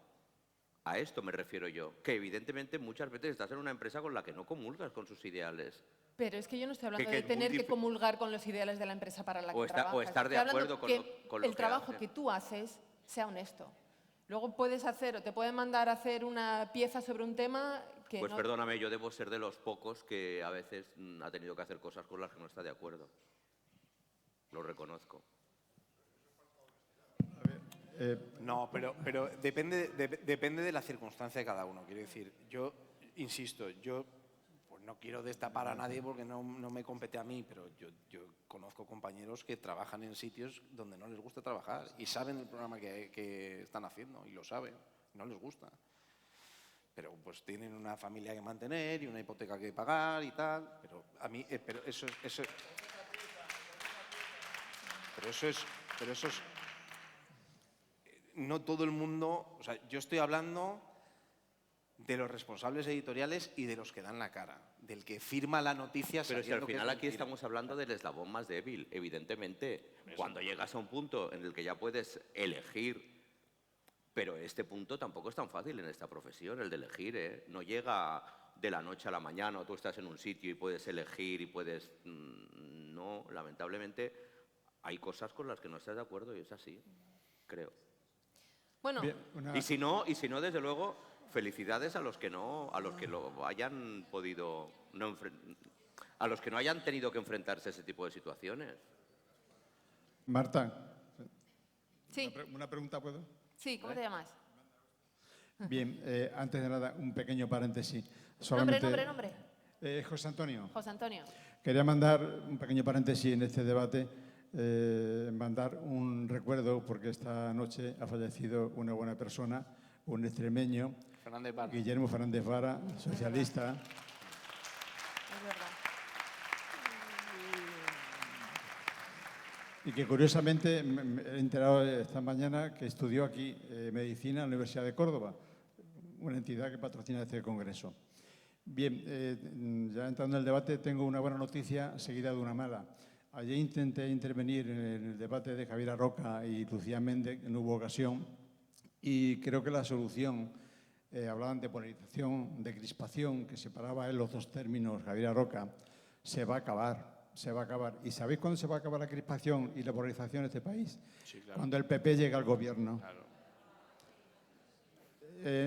A esto me refiero yo, que evidentemente muchas veces estás en una empresa con la que no comulgas con sus ideales. Pero es que yo no estoy hablando que de es muy tener que difí- comulgar con los ideales de la empresa para la que O trabajas. estar de Estoy hablando acuerdo con que lo el que trabajo hace. que tú haces sea honesto. Luego puedes hacer o te pueden mandar a hacer una pieza sobre un tema que Pues no... perdóname, yo debo ser de los pocos que a veces ha tenido que hacer cosas con las que no está de acuerdo. Lo reconozco. No, pero depende de la circunstancia de cada uno. Quiero decir, yo insisto, yo pues no quiero destapar a nadie porque no me compete a mí, pero yo conozco compañeros que trabajan en sitios donde no les gusta trabajar y saben el programa que están haciendo y lo saben, no les gusta. Pero pues tienen una familia que mantener y una hipoteca que pagar y tal, pero a mí, pero eso es, no todo el mundo, o sea, yo estoy hablando de los responsables editoriales y de los que dan la cara, del que firma la noticia. Pero si al sabiendo que es final aquí mentira. estamos hablando del eslabón más débil, evidentemente. Cuando llegas a un punto en el que ya puedes elegir, pero este punto tampoco es tan fácil en esta profesión, el de elegir, ¿eh? No llega de la noche a la mañana, o tú estás en un sitio y puedes elegir y puedes... No, lamentablemente hay cosas con las que no estás de acuerdo y es así, creo. Bueno, Bien, Y si no, desde luego, felicidades a los que no, a los que lo hayan podido, a los que no hayan tenido que enfrentarse a ese tipo de situaciones. Marta, sí, una pregunta, ¿puedo? sí, ¿cómo te llamas? Bien, antes de nada, un pequeño paréntesis. Nombre. José Antonio. José Antonio. Quería mandar un pequeño paréntesis en este debate, mandar un recuerdo, porque esta noche ha fallecido una buena persona, un extremeño, Fernández Vara. Guillermo Fernández Vara, socialista. Es verdad. Y que curiosamente me he enterado esta mañana que estudió aquí medicina en la Universidad de Córdoba, una entidad que patrocina este congreso. Bien, ya entrando en el debate, tengo una buena noticia seguida de una mala. Ayer intenté intervenir en el debate de Javier Roca y Lucía Méndez, no hubo ocasión, y creo que la solución, hablaban de polarización, de crispación, que separaba en los dos términos Javier Roca, se va a acabar. Se va a acabar. ¿Y sabéis cuándo se va a acabar la crispación y la polarización en este país? Sí, claro. Cuando el PP llega al gobierno. Claro.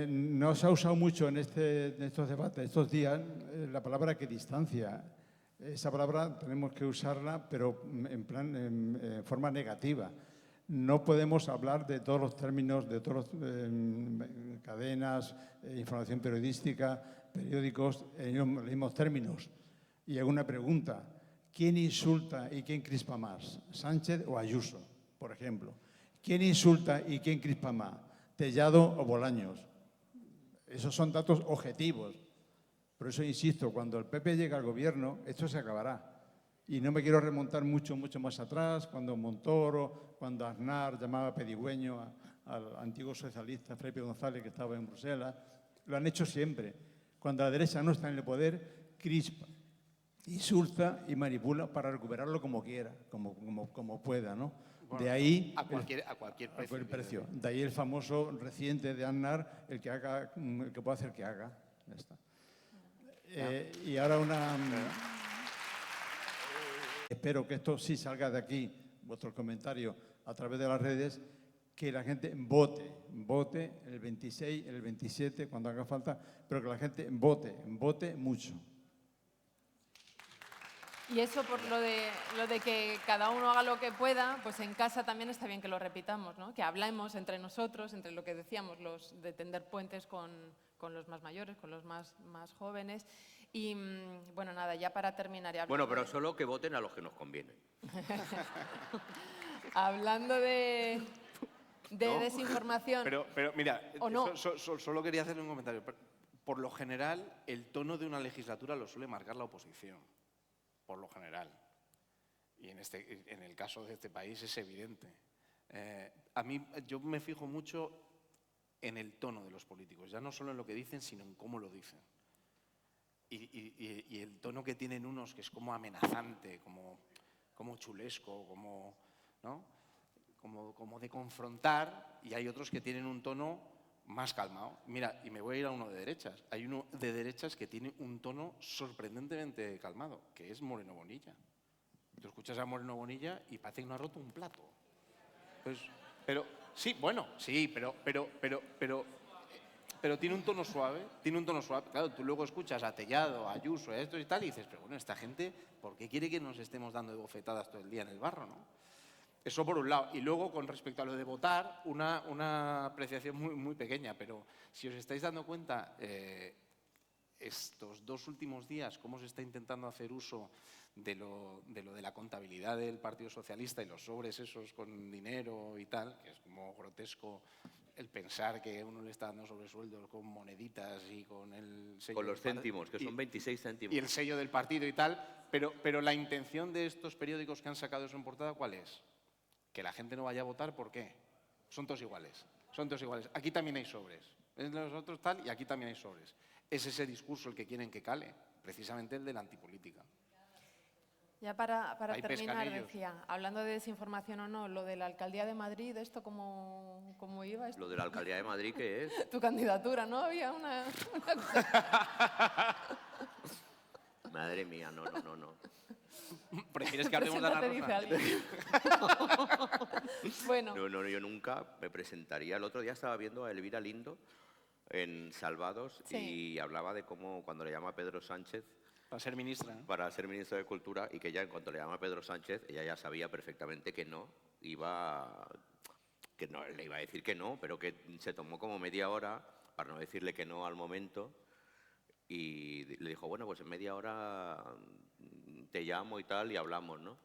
No se ha usado mucho en estos debates, estos días, la palabra equidistancia. Esa palabra tenemos que usarla, pero en forma negativa. No podemos hablar de todos los términos, de todas las cadenas, información periodística, periódicos, en los mismos términos. Y hago una pregunta. ¿Quién insulta y quién crispa más? ¿Sánchez o Ayuso, por ejemplo? ¿Quién insulta y quién crispa más? ¿Tellado o Bolaños? Esos son datos objetivos. Por eso insisto, cuando el PP llega al gobierno, esto se acabará. Y no me quiero remontar mucho más atrás, cuando Montoro, cuando Aznar llamaba pedigüeño al antiguo socialista Felipe González, que estaba en Bruselas. Lo han hecho siempre. Cuando la derecha no está en el poder, crispa, insulta y manipula para recuperarlo como quiera, como pueda, ¿no? Bueno, de ahí a cualquier precio. De ahí el famoso reciente de Aznar, el que pueda hacer que haga. Ya está. Y ahora espero que esto sí salga de aquí, vuestros comentarios a través de las redes, que la gente vote el 26, el 27, cuando haga falta, pero que la gente vote mucho. Y eso por lo de que cada uno haga lo que pueda, pues en casa también está bien que lo repitamos, ¿no? Que hablemos entre nosotros, entre lo que decíamos, de tender puentes con los más mayores, con los más jóvenes. Y bueno, nada, ya para terminar. Bueno, pero solo que voten a los que nos convienen. Hablando de ¿No? desinformación. Pero mira, ¿O no? solo quería hacerle un comentario. Por lo general, el tono de una legislatura lo suele marcar la oposición. Por lo general. Y en el caso de este país es evidente. Yo me fijo mucho en el tono de los políticos, ya no solo en lo que dicen, sino en cómo lo dicen. Y el tono que tienen unos, que es como amenazante, como chulesco, ¿no? como de confrontar, y hay otros que tienen un tono más calmado. Mira, y me voy a ir a uno de derechas. Hay uno de derechas que tiene un tono sorprendentemente calmado, que es Moreno Bonilla. Tú escuchas a Moreno Bonilla y parece que no ha roto un plato. Pues, pero tiene un tono suave, Claro, tú luego escuchas a Tellado, a Ayuso, a esto y tal, y dices, pero bueno, esta gente, ¿por qué quiere que nos estemos dando de bofetadas todo el día en el barro, no? Eso por un lado. Y luego, con respecto a lo de votar, una apreciación muy, muy pequeña, pero si os estáis dando cuenta, estos 2 últimos días cómo se está intentando hacer uso de lo de la contabilidad del Partido Socialista y los sobres esos con dinero y tal, que es como grotesco el pensar que uno le está dando sobresueldos con moneditas y con el sello Con los del céntimos, que son 26 céntimos. y el sello del partido y tal, pero la intención de estos periódicos que han sacado eso en portada, ¿cuál es? Que la gente no vaya a votar, ¿por qué? Son todos iguales, son todos iguales. Aquí también hay sobres, en los otros tal y aquí también hay sobres. Es ese discurso el que quieren que cale, precisamente el de la antipolítica. Ya para Ahí pescan terminar, ellos. decía, hablando de desinformación o no, lo de la Alcaldía de Madrid, ¿esto cómo iba? Lo de la Alcaldía de Madrid, ¿qué es? Tu candidatura, ¿no? Había una Madre mía, no. ¿Prefieres que hablemos de Ana Preséntate, Rosa? dice alguien. Bueno, No, yo nunca me presentaría. El otro día estaba viendo a Elvira Lindo en Salvados Sí. y hablaba de cómo cuando le llama a Pedro Sánchez Para ser ministra. para ser ministro de Cultura y que ella en cuanto le llama a Pedro Sánchez, ella ya sabía perfectamente que no le iba a decir que no, pero que se tomó como media hora para no decirle que no al momento y le dijo, bueno, pues en media hora te llamo y tal y hablamos, ¿no?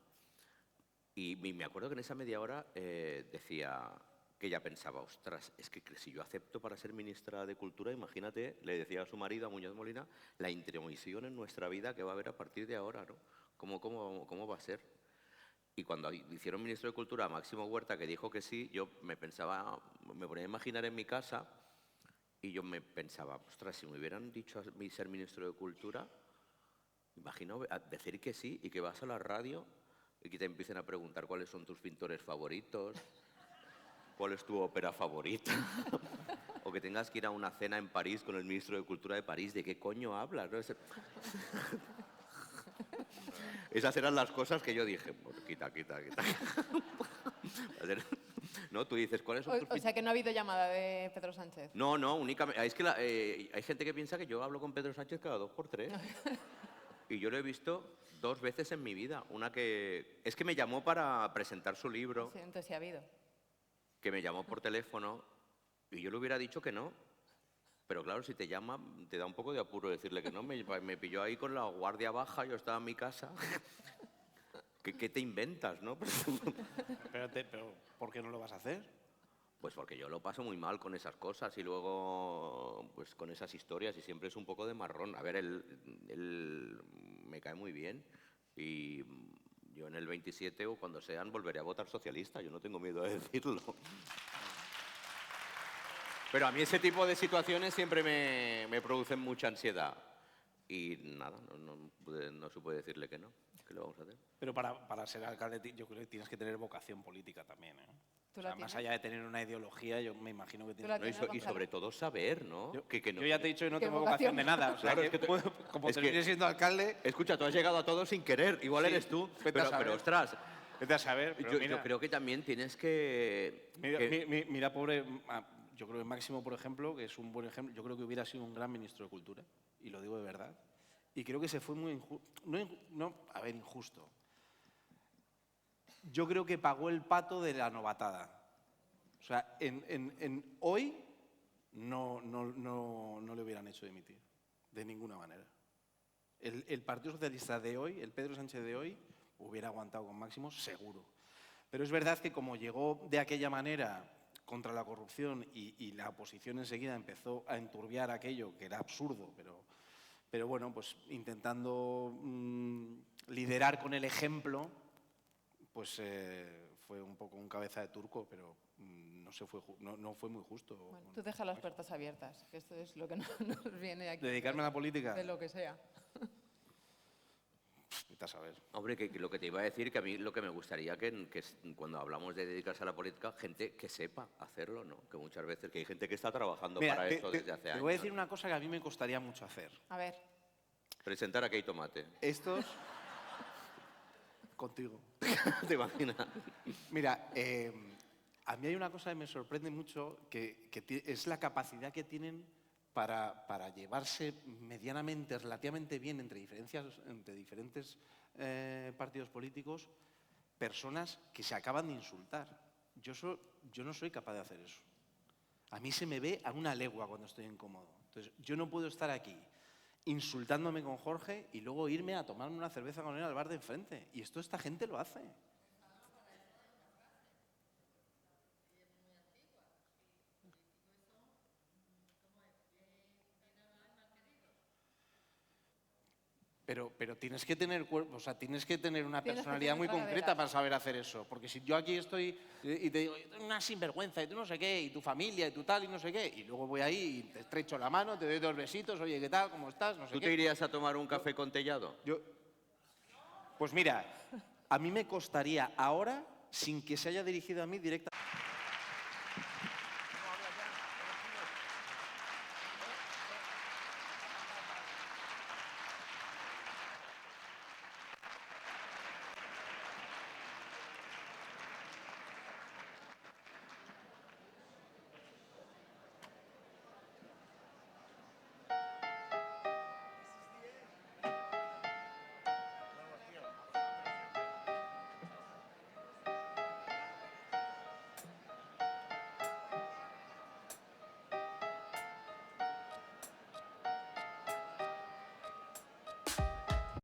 Y me acuerdo que en esa media hora decía que ella pensaba, ostras, es que si yo acepto para ser ministra de Cultura, imagínate, le decía a su marido, a Muñoz Molina, la intromisión en nuestra vida que va a haber a partir de ahora, ¿no? ¿Cómo va a ser? Y cuando hicieron ministro de Cultura a Máximo Huerta, que dijo que sí, yo me ponía a imaginar en mi casa y yo me pensaba, ostras, si me hubieran dicho a mí ser ministro de Cultura, imagino decir que sí y que vas a la radio y que te empiecen a preguntar cuáles son tus pintores favoritos, cuál es tu ópera favorita, o que tengas que ir a una cena en París con el ministro de Cultura de París, ¿de qué coño hablas? ¿No? Esas eran las cosas que yo dije, bueno, quita. ¿No? Tú dices, ¿cuáles son tus o sea que no ha habido llamada de Pedro Sánchez. No, únicamente. Es que hay gente que piensa que yo hablo con Pedro Sánchez cada 2 por 3. Y yo lo he visto 2 veces en mi vida. Una que es que me llamó para presentar su libro, Sí, entonces sí ha habido. que me llamó por teléfono, y yo le hubiera dicho que no. Pero claro, si te llama, te da un poco de apuro decirle que no. Me pilló ahí con la guardia baja, yo estaba en mi casa. ¿Qué te inventas, no? Pero ¿por qué no lo vas a hacer? Pues porque yo lo paso muy mal con esas cosas y luego pues con esas historias y siempre es un poco de marrón. A ver, él me cae muy bien y yo en el 27 o cuando sean volveré a votar socialista, yo no tengo miedo de decirlo. Pero a mí ese tipo de situaciones siempre me producen mucha ansiedad y nada, no se puede decirle que no. ¿Qué le vamos a hacer? Pero para ser alcalde yo creo que tienes que tener vocación política también, ¿eh? ¿Tú O sea, la más tienes? allá de tener una ideología, yo me imagino que la tienes... tienes? Y sobre todo saber, ¿no? Yo, Que no yo ya te he dicho que no ¿Qué tengo vocación? vocación de nada. O sea, Claro, es que como es que- termine siendo alcalde, Escucha, tú has llegado a todo sin querer, igual Sí, eres tú, vete a pero saber. ostras, vete a saber. Pero yo mira, creo que también tienes que... mira, pobre... Yo creo que Máximo, por ejemplo, que es un buen ejemplo, yo creo que hubiera sido un gran ministro de Cultura, y lo digo de verdad. Y creo que se fue muy injusto. Yo creo que pagó el pato de la novatada. O sea, hoy no le hubieran hecho dimitir, de ninguna manera. El Partido Socialista de hoy, el Pedro Sánchez de hoy, hubiera aguantado con Máximo, seguro. Pero es verdad que como llegó de aquella manera contra la corrupción y la oposición enseguida empezó a enturbiar aquello, que era absurdo, pero bueno, pues intentando liderar con el ejemplo, pues fue un poco un cabeza de turco, pero no fue muy justo. Bueno, tú deja las puertas abiertas, que esto es lo que nos viene aquí. ¿Dedicarme a la política? De lo que sea. Vete a saber. Hombre, que lo que te iba a decir, que a mí lo que me gustaría que cuando hablamos de dedicarse a la política, gente que sepa hacerlo, ¿no? Que muchas veces que hay gente que está trabajando Mira, para esto desde hace años. te voy a decir una cosa que a mí me costaría mucho hacer. A ver, Presentar a Key Tomate. Estos... Contigo. ¿Te imaginas? Mira, a mí hay una cosa que me sorprende mucho, que es la capacidad que tienen para llevarse medianamente, relativamente bien entre diferentes partidos políticos, personas que se acaban de insultar. Yo no soy capaz de hacer eso. A mí se me ve a una legua cuando estoy incómodo. Entonces, yo no puedo estar aquí insultándome con Jorge y luego irme a tomarme una cerveza con él al bar de enfrente. Y esto esta gente lo hace. Pero tienes que tener cuerpo, o sea, tienes que tener una Tienes que personalidad tener muy tragadera. concreta para saber hacer eso. Porque si yo aquí estoy y te digo, una sinvergüenza, y tú no sé qué, y tu familia, y tú tal, y no sé qué, y luego voy ahí y te estrecho la mano, te doy 2 besitos, oye, ¿qué tal? ¿Cómo estás? No sé ¿Tú qué. te irías a tomar un café con Tellado? Pues mira, a mí me costaría ahora, sin que se haya dirigido a mí directamente.